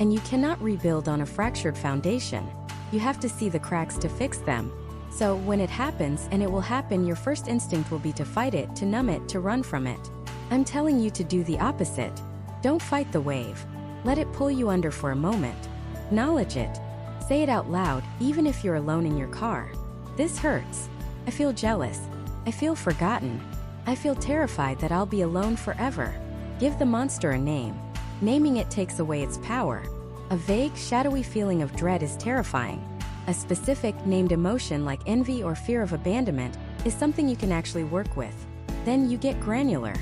[SPEAKER 1] And you cannot rebuild on a fractured foundation. You have to see the cracks to fix them. So when it happens, and it will happen, your first instinct will be to fight it, to numb it, to run from it. I'm telling you to do the opposite. Don't fight the wave. Let it pull you under for a moment. Acknowledge it. Say it out loud, even if you're alone in your car. This hurts. I feel jealous. I feel forgotten. I feel terrified that I'll be alone forever. Give the monster a name. Naming it takes away its power. A vague, shadowy feeling of dread is terrifying. A specific, named emotion like envy or fear of abandonment is something you can actually work with. Then you get granular.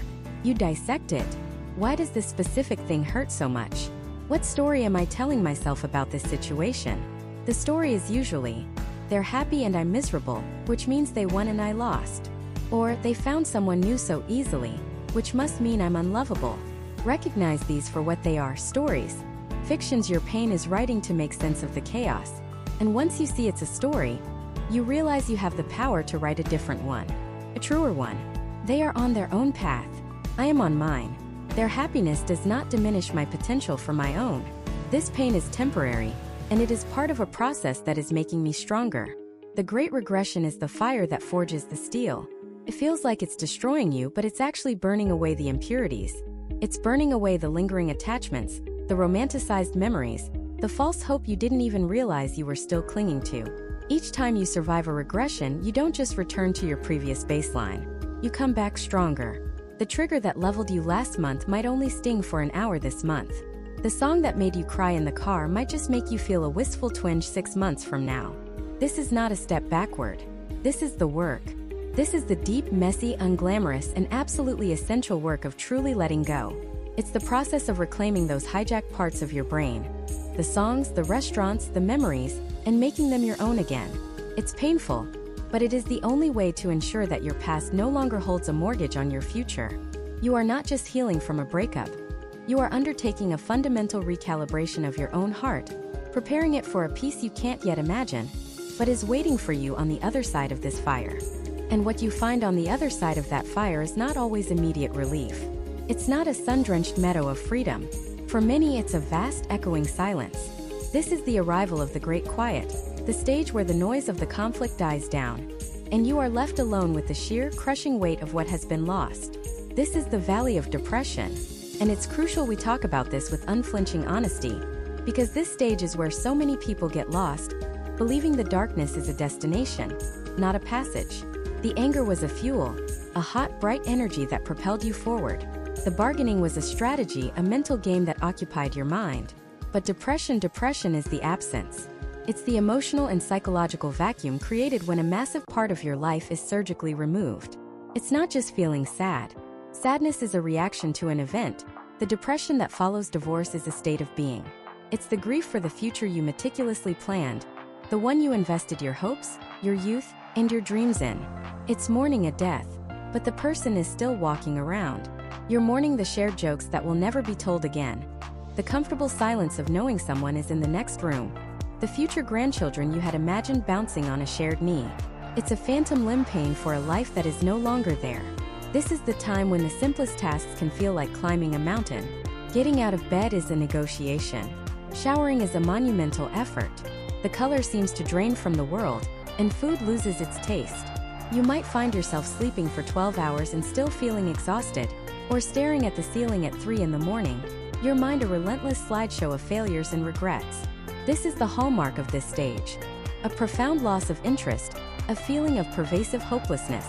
[SPEAKER 1] You dissect it. Why does this specific thing hurt so much? What story am I telling myself about this situation? The story is usually, they're happy and I'm miserable, which means they won and I lost. Or they found someone new so easily, which must mean I'm unlovable. Recognize these for what they are: stories. Fictions your pain is writing to make sense of the chaos. And once you see it's a story, you realize you have the power to write a different one. A truer one. They are on their own path. I am on mine. Their happiness does not diminish my potential for my own. This pain is temporary, and it is part of a process that is making me stronger. The Great Regression is the fire that forges the steel. It feels like it's destroying you, but it's actually burning away the impurities. It's burning away the lingering attachments, the romanticized memories, the false hope you didn't even realize you were still clinging to. Each time you survive a regression, you don't just return to your previous baseline. you come back stronger. The trigger that leveled you last month might only sting for an hour this month. The song that made you cry in the car might just make you feel a wistful twinge 6 months from now. This is not a step backward. This is the work. This is the deep, messy, unglamorous, and absolutely essential work of truly letting go. It's the process of reclaiming those hijacked parts of your brain. The songs, the restaurants, the memories, and making them your own again. It's painful, but it is the only way to ensure that your past no longer holds a mortgage on your future. You are not just healing from a breakup. You are undertaking a fundamental recalibration of your own heart, preparing it for a peace you can't yet imagine, but is waiting for you on the other side of this fire. And what you find on the other side of that fire is not always immediate relief. It's not a sun-drenched meadow of freedom. For many, it's a vast, echoing silence. This is the arrival of the great quiet, the stage where the noise of the conflict dies down, and you are left alone with the sheer, crushing weight of what has been lost. This is the valley of depression, and it's crucial we talk about this with unflinching honesty, because this stage is where so many people get lost, believing the darkness is a destination, not a passage. The anger was a fuel, a hot, bright energy that propelled you forward. The bargaining was a strategy, a mental game that occupied your mind. But depression is the absence. It's the emotional and psychological vacuum created when a massive part of your life is surgically removed. It's not just feeling sad. Sadness is a reaction to an event. The depression that follows divorce is a state of being. It's the grief for the future you meticulously planned, the one you invested your hopes, your youth, and your dreams in. It's mourning a death, but the person is still walking around. You're mourning the shared jokes that will never be told again. The comfortable silence of knowing someone is in the next room. The future grandchildren you had imagined bouncing on a shared knee. It's a phantom limb pain for a life that is no longer there. This is the time when the simplest tasks can feel like climbing a mountain. Getting out of bed is a negotiation. Showering is a monumental effort. The color seems to drain from the world, and food loses its taste. You might find yourself sleeping for 12 hours and still feeling exhausted, or staring at the ceiling at 3 in the morning, your mind a relentless slideshow of failures and regrets. This is the hallmark of this stage. A profound loss of interest, a feeling of pervasive hopelessness.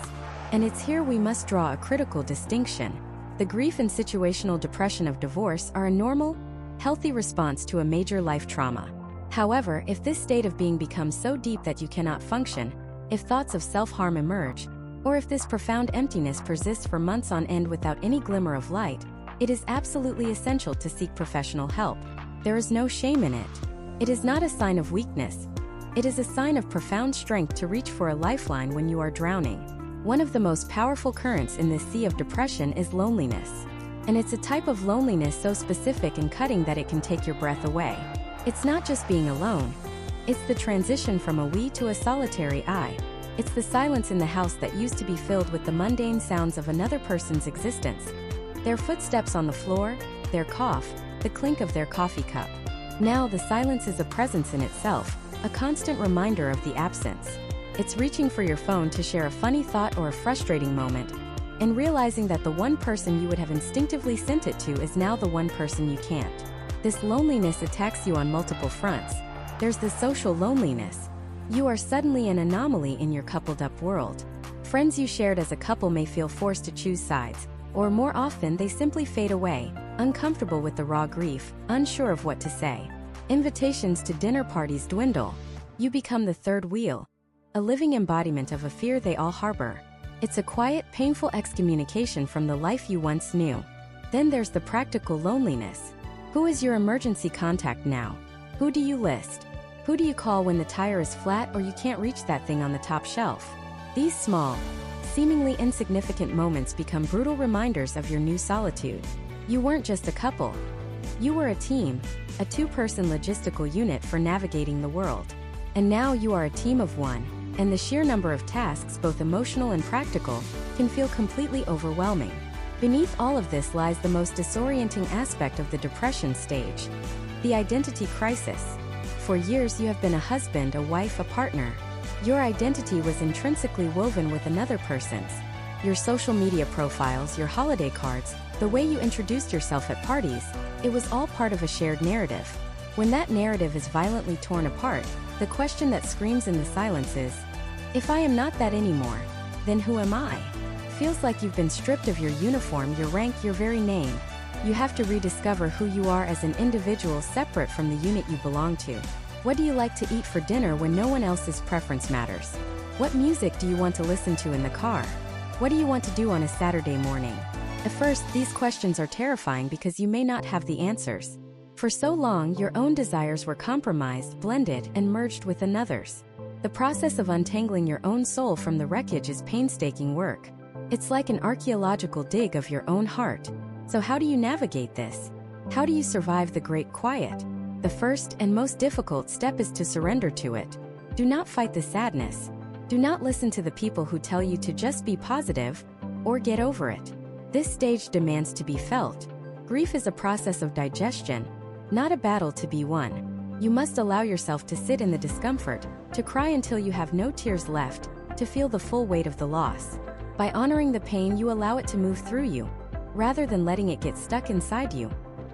[SPEAKER 1] And it's here we must draw a critical distinction. The grief and situational depression of divorce are a normal, healthy response to a major life trauma. However, if this state of being becomes so deep that you cannot function, if thoughts of self-harm emerge, or if this profound emptiness persists for months on end without any glimmer of light, it is absolutely essential to seek professional help. There is no shame in it. It is not a sign of weakness. It is a sign of profound strength to reach for a lifeline when you are drowning. One of the most powerful currents in this sea of depression is loneliness. And it's a type of loneliness so specific and cutting that it can take your breath away. It's not just being alone. It's the transition from a we to a solitary I. It's the silence in the house that used to be filled with the mundane sounds of another person's existence. Their footsteps on the floor, their cough, the clink of their coffee cup. Now the silence is a presence in itself, a constant reminder of the absence. It's reaching for your phone to share a funny thought or a frustrating moment, and realizing that the one person you would have instinctively sent it to is now the one person you can't. This loneliness attacks you on multiple fronts. There's the social loneliness. You are suddenly an anomaly in your coupled-up world. Friends you shared as a couple may feel forced to choose sides, or more often they simply fade away, uncomfortable with the raw grief, unsure of what to say. Invitations to dinner parties dwindle. You become the third wheel, a living embodiment of a fear they all harbor. It's a quiet, painful excommunication from the life you once knew. Then there's the practical loneliness. Who is your emergency contact now? Who do you list? Who do you call when the tire is flat or you can't reach that thing on the top shelf? These small, seemingly insignificant moments become brutal reminders of your new solitude. You weren't just a couple. You were a team, a two-person logistical unit for navigating the world. And now you are a team of one, and the sheer number of tasks, both emotional and practical, can feel completely overwhelming. Beneath all of this lies the most disorienting aspect of the depression stage, the identity crisis. For years you have been a husband, a wife, a partner. Your identity was intrinsically woven with another person's. Your social media profiles, your holiday cards, the way you introduced yourself at parties, it was all part of a shared narrative. When that narrative is violently torn apart, the question that screams in the silence is, if I am not that anymore, then who am I? feels like you've been stripped of your uniform, your rank, your very name. You have to rediscover who you are as an individual separate from the unit you belong to. What do you like to eat for dinner when no one else's preference matters? What music do you want to listen to in the car? What do you want to do on a Saturday morning? At first, these questions are terrifying because you may not have the answers. For so long, your own desires were compromised, blended, and merged with another's. The process of untangling your own soul from the wreckage is painstaking work. It's like an archaeological dig of your own heart. So how do you navigate this? How do you survive the great quiet? The first and most difficult step is to surrender to it. Do not fight the sadness. Do not listen to the people who tell you to just be positive or get over it. This stage demands to be felt. Grief is a process of digestion, not a battle to be won. You must allow yourself to sit in the discomfort, to cry until you have no tears left, to feel the full weight of the loss. By honoring the pain, you allow it to move through you, rather than letting it get stuck inside you,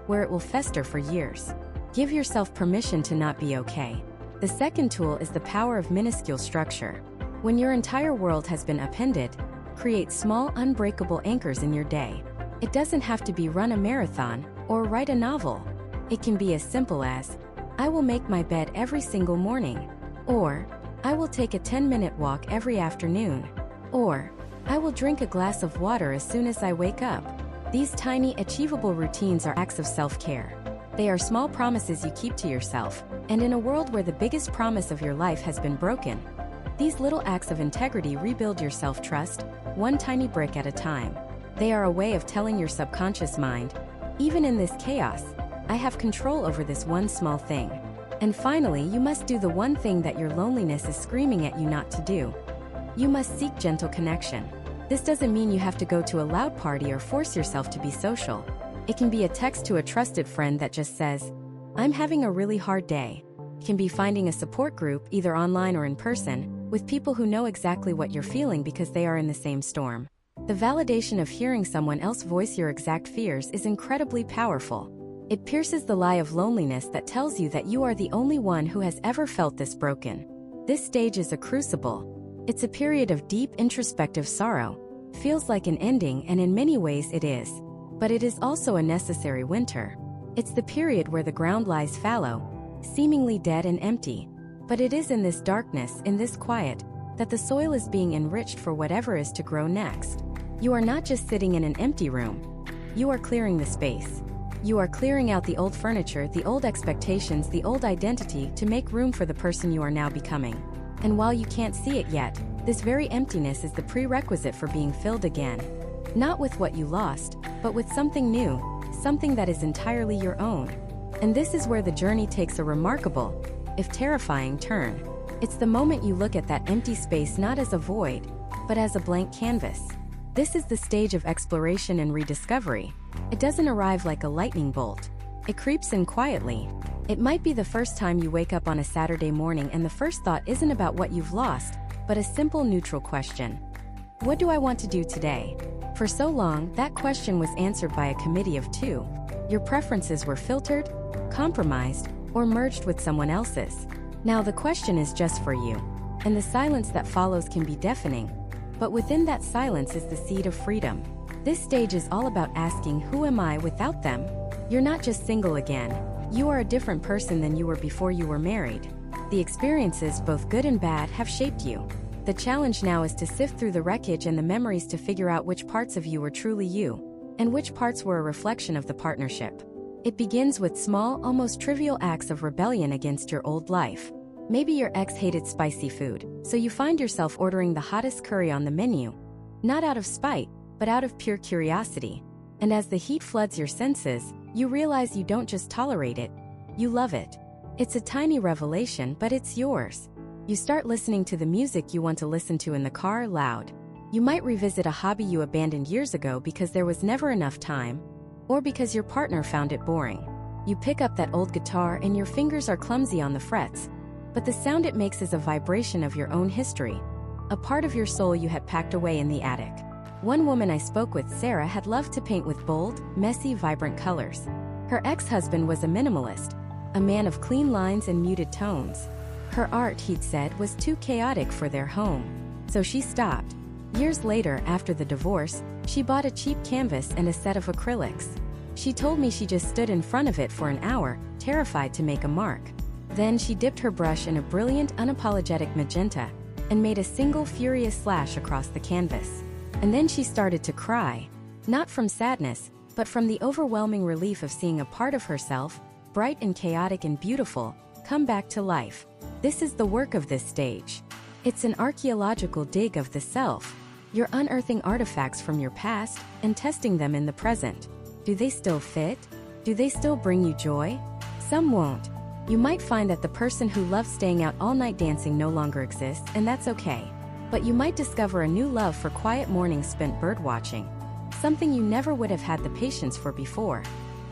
[SPEAKER 1] where it will fester for years. Give yourself permission to not be okay. The second tool is the power of minuscule structure. When your entire world has been upended, create small, unbreakable anchors in your day. It doesn't have to be run a marathon or write a novel. It can be as simple as, I will make my bed every single morning, or I will take a 10-minute walk every afternoon, or I will drink a glass of water as soon as I wake up. These tiny, achievable routines are acts of self-care. They are small promises you keep to yourself, and in a world where the biggest promise of your life has been broken, these little acts of integrity rebuild your self-trust, one tiny brick at a time. They are a way of telling your subconscious mind, even in this chaos, I have control over this one small thing. And finally, you must do the one thing that your loneliness is screaming at you not to do. You must seek gentle connection. This doesn't mean you have to go to a loud party or force yourself to be social. It can be a text to a trusted friend that just says, I'm having a really hard day. It can be finding a support group, either online or in person, with people who know exactly what you're feeling because they are in the same storm. The validation of hearing someone else voice your exact fears is incredibly powerful. It pierces the lie of loneliness that tells you that you are the only one who has ever felt this broken. This stage is a crucible. It's a period of deep introspective sorrow. Feels like an ending, and in many ways it is. But it is also a necessary winter. It's the period where the ground lies fallow, seemingly dead and empty. But it is in this darkness, in this quiet, that the soil is being enriched for whatever is to grow next. You are not just sitting in an empty room. You are clearing the space. You are clearing out the old furniture, the old expectations, the old identity to make room for the person you are now becoming. And while you can't see it yet, this very emptiness is the prerequisite for being filled again. Not with what you lost, but with something new, something that is entirely your own. And this is where the journey takes a remarkable, if terrifying, turn. It's the moment you look at that empty space not as a void, but as a blank canvas. This is the stage of exploration and rediscovery. It doesn't arrive like a lightning bolt. It creeps in quietly. It might be the first time you wake up on a Saturday morning and the first thought isn't about what you've lost, but a simple neutral question. What do I want to do today? For so long, that question was answered by a committee of two. Your preferences were filtered, compromised, or merged with someone else's. Now the question is just for you. And the silence that follows can be deafening. But within that silence is the seed of freedom. This stage is all about asking, who am I without them? You're not just single again. You are a different person than you were before you were married. The experiences, both good and bad, have shaped you. The challenge now is to sift through the wreckage and the memories to figure out which parts of you were truly you, and which parts were a reflection of the partnership. It begins with small, almost trivial acts of rebellion against your old life. Maybe your ex hated spicy food, so you find yourself ordering the hottest curry on the menu. Not out of spite, but out of pure curiosity. And as the heat floods your senses, you realize you don't just tolerate it, you love it. It's a tiny revelation, but it's yours. You start listening to the music you want to listen to in the car loud. You might revisit a hobby you abandoned years ago because there was never enough time, or because your partner found it boring. You pick up that old guitar and your fingers are clumsy on the frets, but the sound it makes is a vibration of your own history, a part of your soul you had packed away in the attic. One woman I spoke with, Sarah, had loved to paint with bold, messy, vibrant colors. Her ex-husband was a minimalist, a man of clean lines and muted tones. Her art, he'd said, was too chaotic for their home. So she stopped. Years later, after the divorce, she bought a cheap canvas and a set of acrylics. She told me she just stood in front of it for an hour, terrified to make a mark. Then she dipped her brush in a brilliant, unapologetic magenta and made a single furious slash across the canvas. And then she started to cry. Not from sadness, but from the overwhelming relief of seeing a part of herself, bright and chaotic and beautiful, come back to life. This is the work of this stage. It's an archaeological dig of the self. You're unearthing artifacts from your past and testing them in the present. Do they still fit? Do they still bring you joy? Some won't. You might find that the person who loved staying out all night dancing no longer exists, and that's okay. But you might discover a new love for quiet mornings spent birdwatching, something you never would have had the patience for before.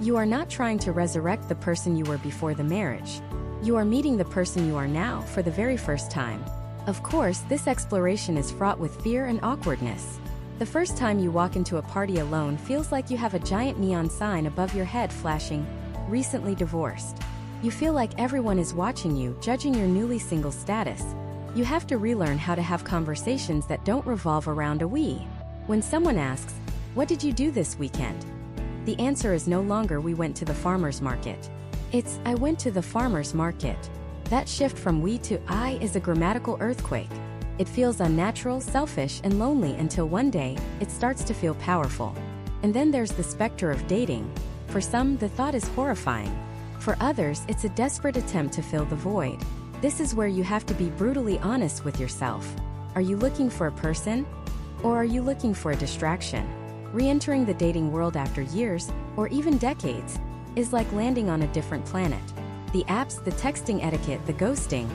[SPEAKER 1] You are not trying to resurrect the person you were before the marriage. You are meeting the person you are now for the very first time. Of course, this exploration is fraught with fear and awkwardness. The first time you walk into a party alone feels like you have a giant neon sign above your head flashing, "Recently divorced." You feel like everyone is watching you, judging your newly single status. You have to relearn how to have conversations that don't revolve around a we. When someone asks, "What did you do this weekend?" the answer is no longer "We went to the farmer's market." It's "I went to the farmer's market." That shift from we to I is a grammatical earthquake. It feels unnatural, selfish, and lonely until one day, it starts to feel powerful. And then there's the specter of dating. For some, the thought is horrifying. For others, it's a desperate attempt to fill the void. This is where you have to be brutally honest with yourself. Are you looking for a person? Or are you looking for a distraction? Re-entering the dating world after years, or even decades, is like landing on a different planet. The apps, the texting etiquette, the ghosting.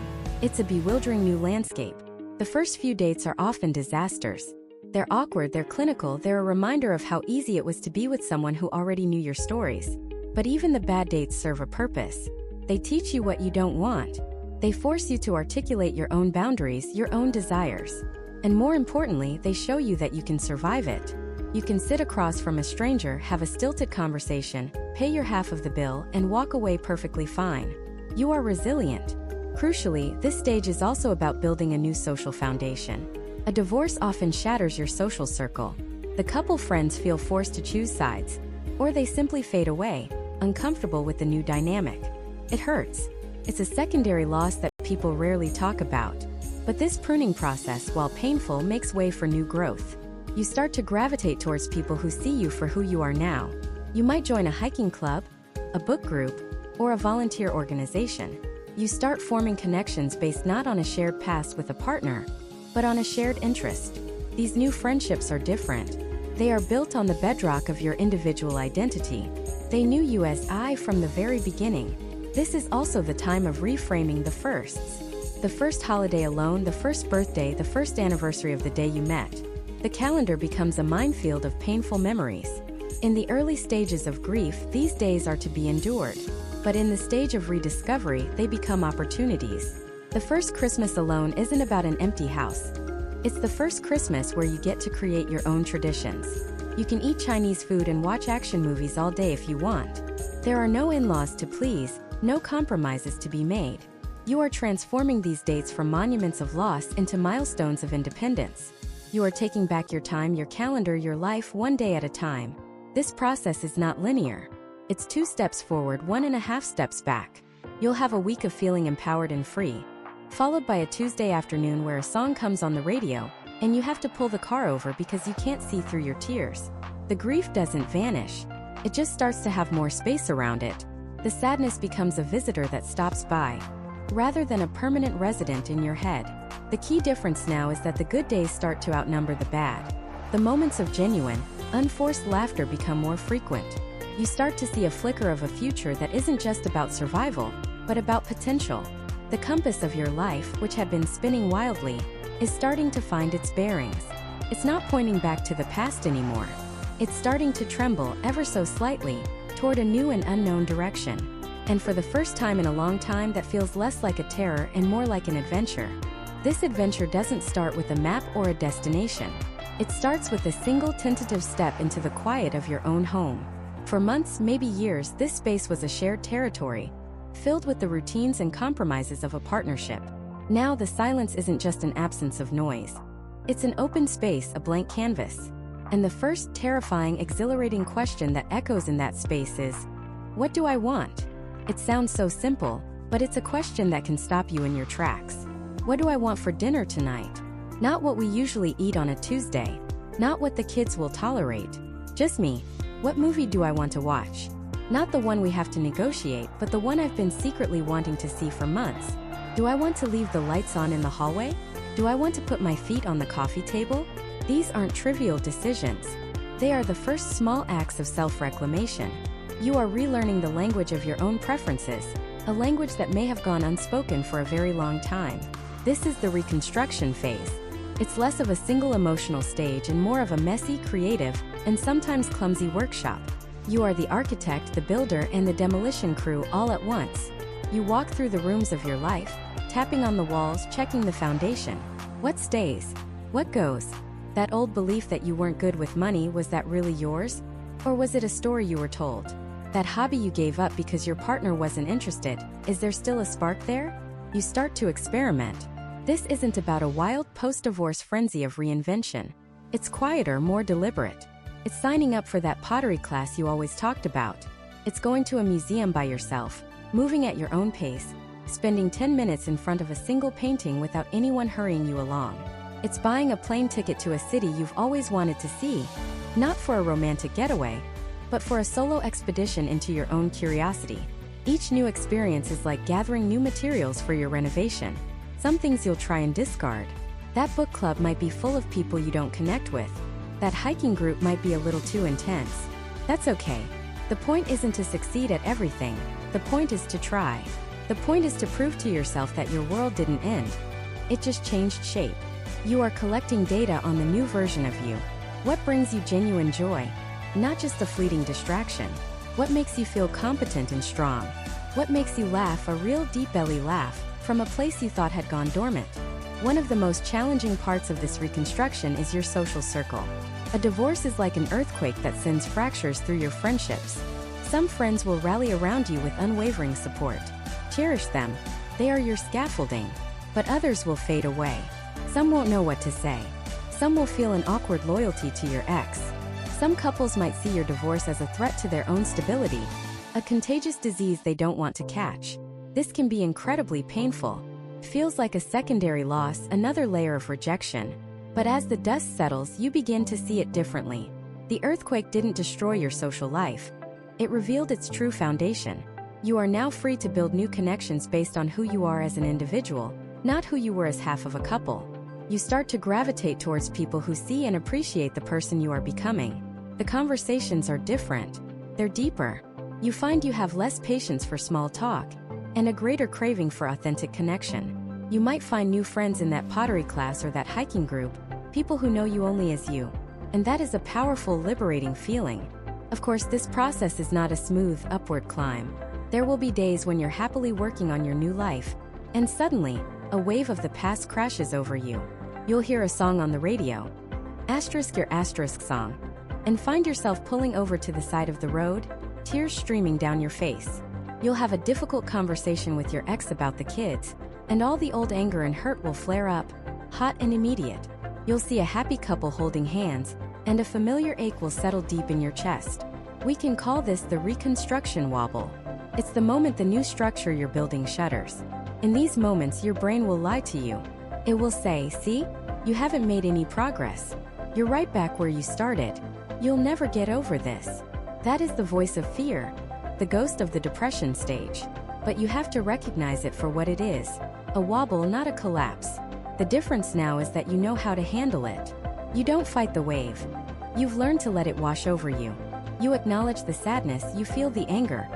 [SPEAKER 1] It's a bewildering new landscape. The first few dates are often disasters. They're awkward, they're clinical, they're a reminder of how easy it was to be with someone who already knew your stories. But even the bad dates serve a purpose. They teach you what you don't want. They force you to articulate your own boundaries, your own desires. And more importantly, they show you that you can survive it. You can sit across from a stranger, have a stilted conversation, pay your half of the bill, and walk away perfectly fine. You are resilient. Crucially, this stage is also about building a new social foundation. A divorce often shatters your social circle. The couple friends feel forced to choose sides, or they simply fade away, uncomfortable with the new dynamic. It hurts. It's a secondary loss that people rarely talk about. But this pruning process, while painful, makes way for new growth. You start to gravitate towards people who see you for who you are now. You might join a hiking club, a book group, or a volunteer organization. You start forming connections based not on a shared past with a partner, but on a shared interest. These new friendships are different. They are built on the bedrock of your individual identity. They knew you as I from the very beginning. This is also the time of reframing the firsts. The first holiday alone, the first birthday, the first anniversary of the day you met. The calendar becomes a minefield of painful memories. In the early stages of grief, these days are to be endured. But in the stage of rediscovery, they become opportunities. The first Christmas alone isn't about an empty house. It's the first Christmas where you get to create your own traditions. You can eat Chinese food and watch action movies all day if you want. There are no in-laws to please, no compromises to be made. You are transforming these dates from monuments of loss into milestones of independence. You are taking back your time, your calendar, your life one day at a time. This process is not linear. It's 2 steps forward, 1.5 steps back. You'll have a week of feeling empowered and free, followed by a Tuesday afternoon where a song comes on the radio, and you have to pull the car over because you can't see through your tears. The grief doesn't vanish. It just starts to have more space around it. The sadness becomes a visitor that stops by, rather than a permanent resident in your head. The key difference now is that the good days start to outnumber the bad. The moments of genuine, unforced laughter become more frequent. You start to see a flicker of a future that isn't just about survival, but about potential. The compass of your life, which had been spinning wildly, is starting to find its bearings. It's not pointing back to the past anymore. It's starting to tremble ever so slightly toward a new and unknown direction. And for the first time in a long time, that feels less like a terror and more like an adventure. This adventure doesn't start with a map or a destination. It starts with a single tentative step into the quiet of your own home. For months, maybe years, this space was a shared territory, filled with the routines and compromises of a partnership. Now the silence isn't just an absence of noise. It's an open space, a blank canvas. And the first terrifying, exhilarating question that echoes in that space is, what do I want? It sounds so simple, but it's a question that can stop you in your tracks. What do I want for dinner tonight? Not what we usually eat on a Tuesday. Not what the kids will tolerate. Just me. What movie do I want to watch? Not the one we have to negotiate, but the one I've been secretly wanting to see for months. Do I want to leave the lights on in the hallway? Do I want to put my feet on the coffee table? These aren't trivial decisions. They are the first small acts of self-reclamation. You are relearning the language of your own preferences, a language that may have gone unspoken for a very long time. This is the reconstruction phase. It's less of a single emotional stage and more of a messy, creative, and sometimes clumsy workshop. You are the architect, the builder, and the demolition crew all at once. You walk through the rooms of your life, tapping on the walls, checking the foundation. What stays? What goes? That old belief that you weren't good with money, was that really yours? Or was it a story you were told? That hobby you gave up because your partner wasn't interested, is there still a spark there? You start to experiment. This isn't about a wild post-divorce frenzy of reinvention. It's quieter, more deliberate. It's signing up for that pottery class you always talked about. It's going to a museum by yourself, moving at your own pace, spending 10 minutes in front of a single painting without anyone hurrying you along. It's buying a plane ticket to a city you've always wanted to see, not for a romantic getaway, but for a solo expedition into your own curiosity. Each new experience is like gathering new materials for your renovation. Some things you'll try and discard. That book club might be full of people you don't connect with. That hiking group might be a little too intense. That's okay. The point isn't to succeed at everything. The point is to try. The point is to prove to yourself that your world didn't end. It just changed shape. You are collecting data on the new version of you. What brings you genuine joy? Not just a fleeting distraction. What makes you feel competent and strong? What makes you laugh, a real deep belly laugh, from a place you thought had gone dormant? One of the most challenging parts of this reconstruction is your social circle. A divorce is like an earthquake that sends fractures through your friendships. Some friends will rally around you with unwavering support. Cherish them. They are your scaffolding. But others will fade away. Some won't know what to say. Some will feel an awkward loyalty to your ex. Some couples might see your divorce as a threat to their own stability, a contagious disease they don't want to catch. This can be incredibly painful. Feels like a secondary loss, another layer of rejection. But as the dust settles, you begin to see it differently. The earthquake didn't destroy your social life. It revealed its true foundation. You are now free to build new connections based on who you are as an individual, not who you were as half of a couple. You start to gravitate towards people who see and appreciate the person you are becoming. The conversations are different. They're deeper. You find you have less patience for small talk and a greater craving for authentic connection. You might find new friends in that pottery class or that hiking group, people who know you only as you. And that is a powerful, liberating feeling. Of course, this process is not a smooth, upward climb. There will be days when you're happily working on your new life, and suddenly, a wave of the past crashes over you. You'll hear a song on the radio, asterisk your asterisk song, and find yourself pulling over to the side of the road, tears streaming down your face. You'll have a difficult conversation with your ex about the kids, and all the old anger and hurt will flare up, hot and immediate. You'll see a happy couple holding hands, and a familiar ache will settle deep in your chest. We can call this the reconstruction wobble. It's the moment the new structure you're building shudders. In these moments, your brain will lie to you. It will say, see, you haven't made any progress. You're right back where you started. You'll never get over this. That is the voice of fear, the ghost of the depression stage. But you have to recognize it for what it is, a wobble, not a collapse. The difference now is that you know how to handle it. You don't fight the wave. You've learned to let it wash over you. You acknowledge the sadness, you feel the anger,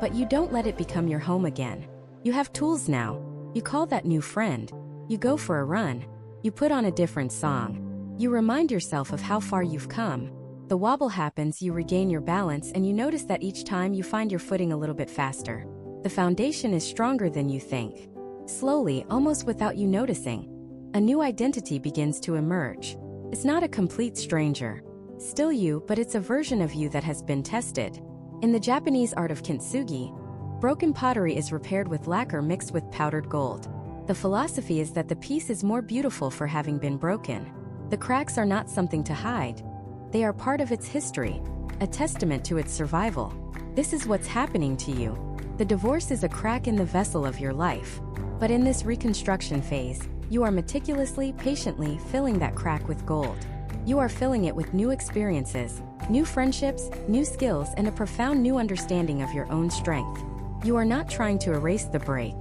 [SPEAKER 1] but you don't let it become your home again. You have tools now. You call that new friend. You go for a run. You put on a different song. You remind yourself of how far you've come. The wobble happens, you regain your balance, and you notice that each time you find your footing a little bit faster. The foundation is stronger than you think. Slowly, almost without you noticing, a new identity begins to emerge. It's not a complete stranger. Still you, but it's a version of you that has been tested. In the Japanese art of kintsugi, broken pottery is repaired with lacquer mixed with powdered gold. The philosophy is that the piece is more beautiful for having been broken. The cracks are not something to hide. They are part of its history, a testament to its survival. This is what's happening to you. The divorce is a crack in the vessel of your life. But in this reconstruction phase, you are meticulously, patiently filling that crack with gold. You are filling it with new experiences, new friendships, new skills, and a profound new understanding of your own strength. You are not trying to erase the break.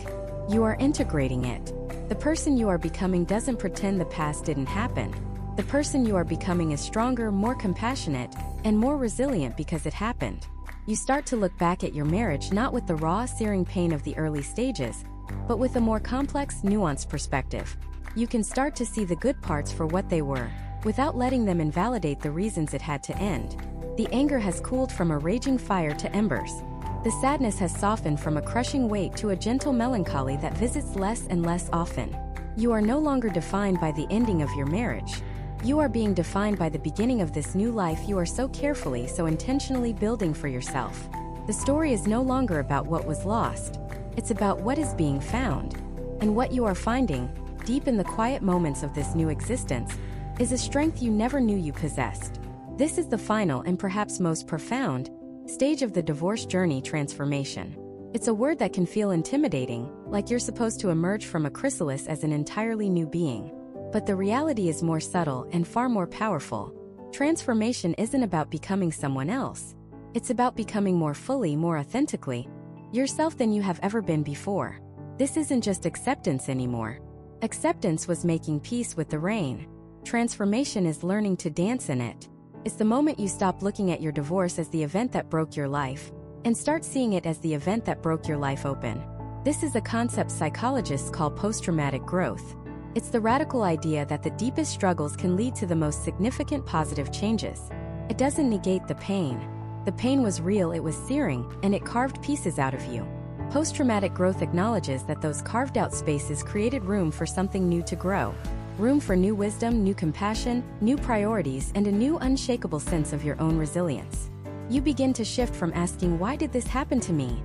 [SPEAKER 1] You are integrating it. The person you are becoming doesn't pretend the past didn't happen. The person you are becoming is stronger, more compassionate, and more resilient because it happened. You start to look back at your marriage not with the raw, searing pain of the early stages, but with a more complex, nuanced perspective. You can start to see the good parts for what they were, without letting them invalidate the reasons it had to end. The anger has cooled from a raging fire to embers. The sadness has softened from a crushing weight to a gentle melancholy that visits less and less often. You are no longer defined by the ending of your marriage. You are being defined by the beginning of this new life you are so carefully, so intentionally building for yourself. The story is no longer about what was lost. It's about what is being found. And what you are finding, deep in the quiet moments of this new existence, is a strength you never knew you possessed. This is the final and perhaps most profound stage of the divorce journey: transformation. It's a word that can feel intimidating, like you're supposed to emerge from a chrysalis as an entirely new being. But the reality is more subtle and far more powerful. Transformation isn't about becoming someone else. It's about becoming more fully, more authentically yourself than you have ever been before. This isn't just acceptance anymore. Acceptance was making peace with the rain. Transformation is learning to dance in it. It's the moment you stop looking at your divorce as the event that broke your life, and start seeing it as the event that broke your life open. This is a concept psychologists call post-traumatic growth. It's the radical idea that the deepest struggles can lead to the most significant positive changes. It doesn't negate the pain. The pain was real, it was searing, and it carved pieces out of you. Post-traumatic growth acknowledges that those carved-out spaces created room for something new to grow. Room for new wisdom, new compassion, new priorities, and a new unshakable sense of your own resilience. You begin to shift from asking, "Why did this happen to me?"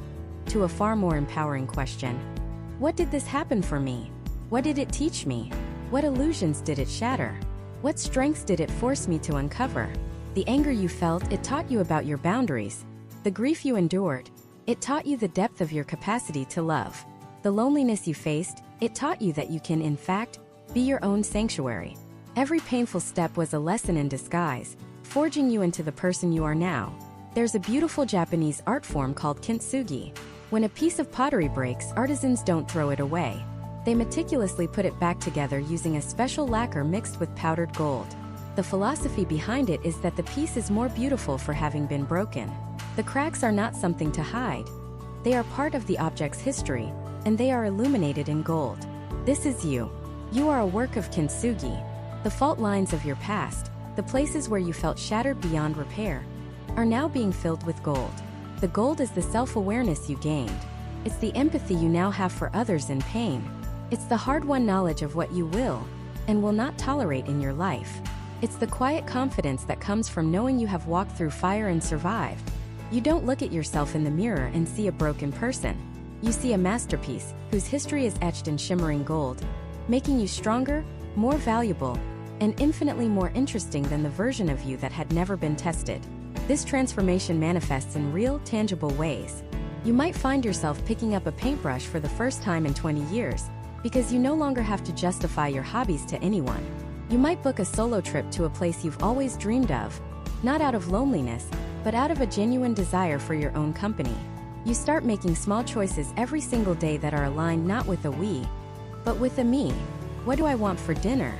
[SPEAKER 1] to a far more empowering question. What did this happen for me? What did it teach me? What illusions did it shatter? What strengths did it force me to uncover? The anger you felt, it taught you about your boundaries. The grief you endured, it taught you the depth of your capacity to love. The loneliness you faced, it taught you that you can, in fact, be your own sanctuary. Every painful step was a lesson in disguise, forging you into the person you are now. There's a beautiful Japanese art form called kintsugi. When a piece of pottery breaks, artisans don't throw it away. They meticulously put it back together using a special lacquer mixed with powdered gold. The philosophy behind it is that the piece is more beautiful for having been broken. The cracks are not something to hide. They are part of the object's history, and they are illuminated in gold. This is you. You are a work of kintsugi. The fault lines of your past, the places where you felt shattered beyond repair, are now being filled with gold. The gold is the self-awareness you gained. It's the empathy you now have for others in pain. It's the hard-won knowledge of what you will and will not tolerate in your life. It's the quiet confidence that comes from knowing you have walked through fire and survived. You don't look at yourself in the mirror and see a broken person. You see a masterpiece whose history is etched in shimmering gold, making you stronger, more valuable, and infinitely more interesting than the version of you that had never been tested. This transformation manifests in real, tangible ways. You might find yourself picking up a paintbrush for the first time in 20 years, because you no longer have to justify your hobbies to anyone. You might book a solo trip to a place you've always dreamed of, not out of loneliness, but out of a genuine desire for your own company. You start making small choices every single day that are aligned not with a we, but with a me. What do I want for dinner?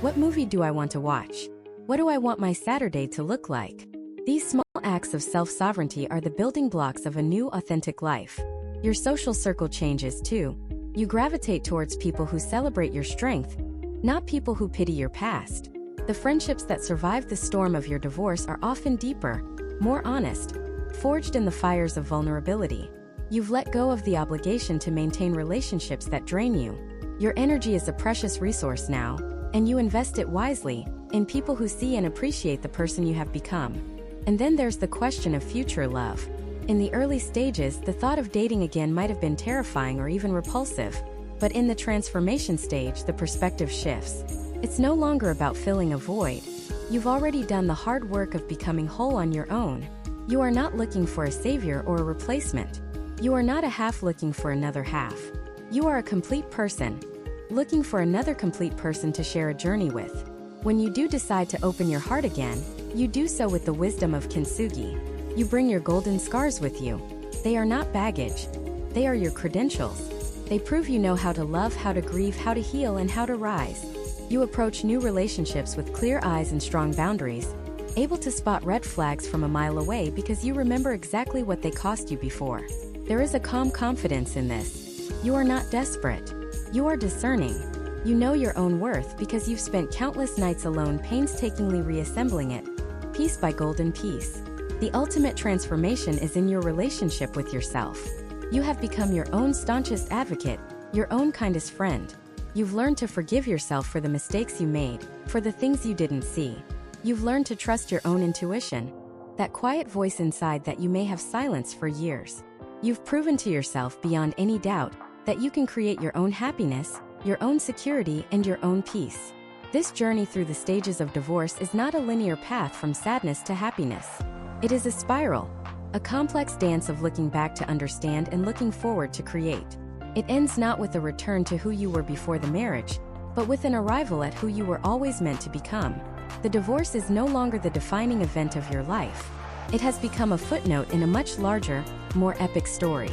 [SPEAKER 1] What movie do I want to watch? What do I want my Saturday to look like? These small acts of self-sovereignty are the building blocks of a new, authentic life. Your social circle changes too. You gravitate towards people who celebrate your strength, not people who pity your past. The friendships that survive the storm of your divorce are often deeper, more honest, forged in the fires of vulnerability. You've let go of the obligation to maintain relationships that drain you. Your energy is a precious resource now, and you invest it wisely in people who see and appreciate the person you have become. And then there's the question of future love. In the early stages, the thought of dating again might have been terrifying or even repulsive. But in the transformation stage, the perspective shifts. It's no longer about filling a void. You've already done the hard work of becoming whole on your own. You are not looking for a savior or a replacement. You are not a half looking for another half. You are a complete person, looking for another complete person to share a journey with. When you do decide to open your heart again, you do so with the wisdom of Kintsugi. You bring your golden scars with you. They are not baggage. They are your credentials. They prove you know how to love, how to grieve, how to heal, and how to rise. You approach new relationships with clear eyes and strong boundaries, able to spot red flags from a mile away because you remember exactly what they cost you before. There is a calm confidence in this. You are not desperate. You are discerning. You know your own worth because you've spent countless nights alone painstakingly reassembling it, piece by golden piece. The ultimate transformation is in your relationship with yourself. You have become your own staunchest advocate, your own kindest friend. You've learned to forgive yourself for the mistakes you made, for the things you didn't see. You've learned to trust your own intuition, that quiet voice inside that you may have silenced for years. You've proven to yourself beyond any doubt that you can create your own happiness, your own security, and your own peace. This journey through the stages of divorce is not a linear path from sadness to happiness. It is a spiral, a complex dance of looking back to understand and looking forward to create. It ends not with a return to who you were before the marriage, but with an arrival at who you were always meant to become. The divorce is no longer the defining event of your life. It has become a footnote in a much larger, more epic story.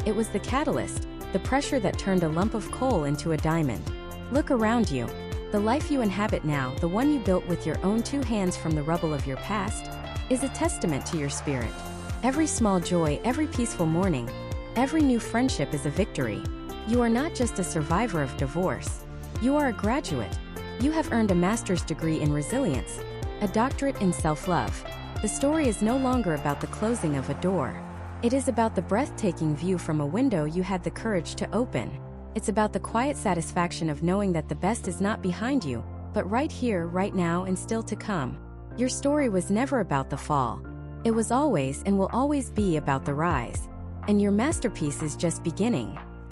[SPEAKER 1] It was the catalyst, the pressure that turned a lump of coal into a diamond. Look around you. The life you inhabit now, the one you built with your own two hands from the rubble of your past, is a testament to your spirit. Every small joy, every peaceful morning, every new friendship is a victory. You are not just a survivor of divorce. You are a graduate. You have earned a master's degree in resilience, a doctorate in self-love. The story is no longer about the closing of a door. It is about the breathtaking view from a window you had the courage to open. It's about the quiet satisfaction of knowing that the best is not behind you, but right here, right now, and still to come. Your story was never about the fall. It was always and will always be about the rise. And your masterpiece is just beginning.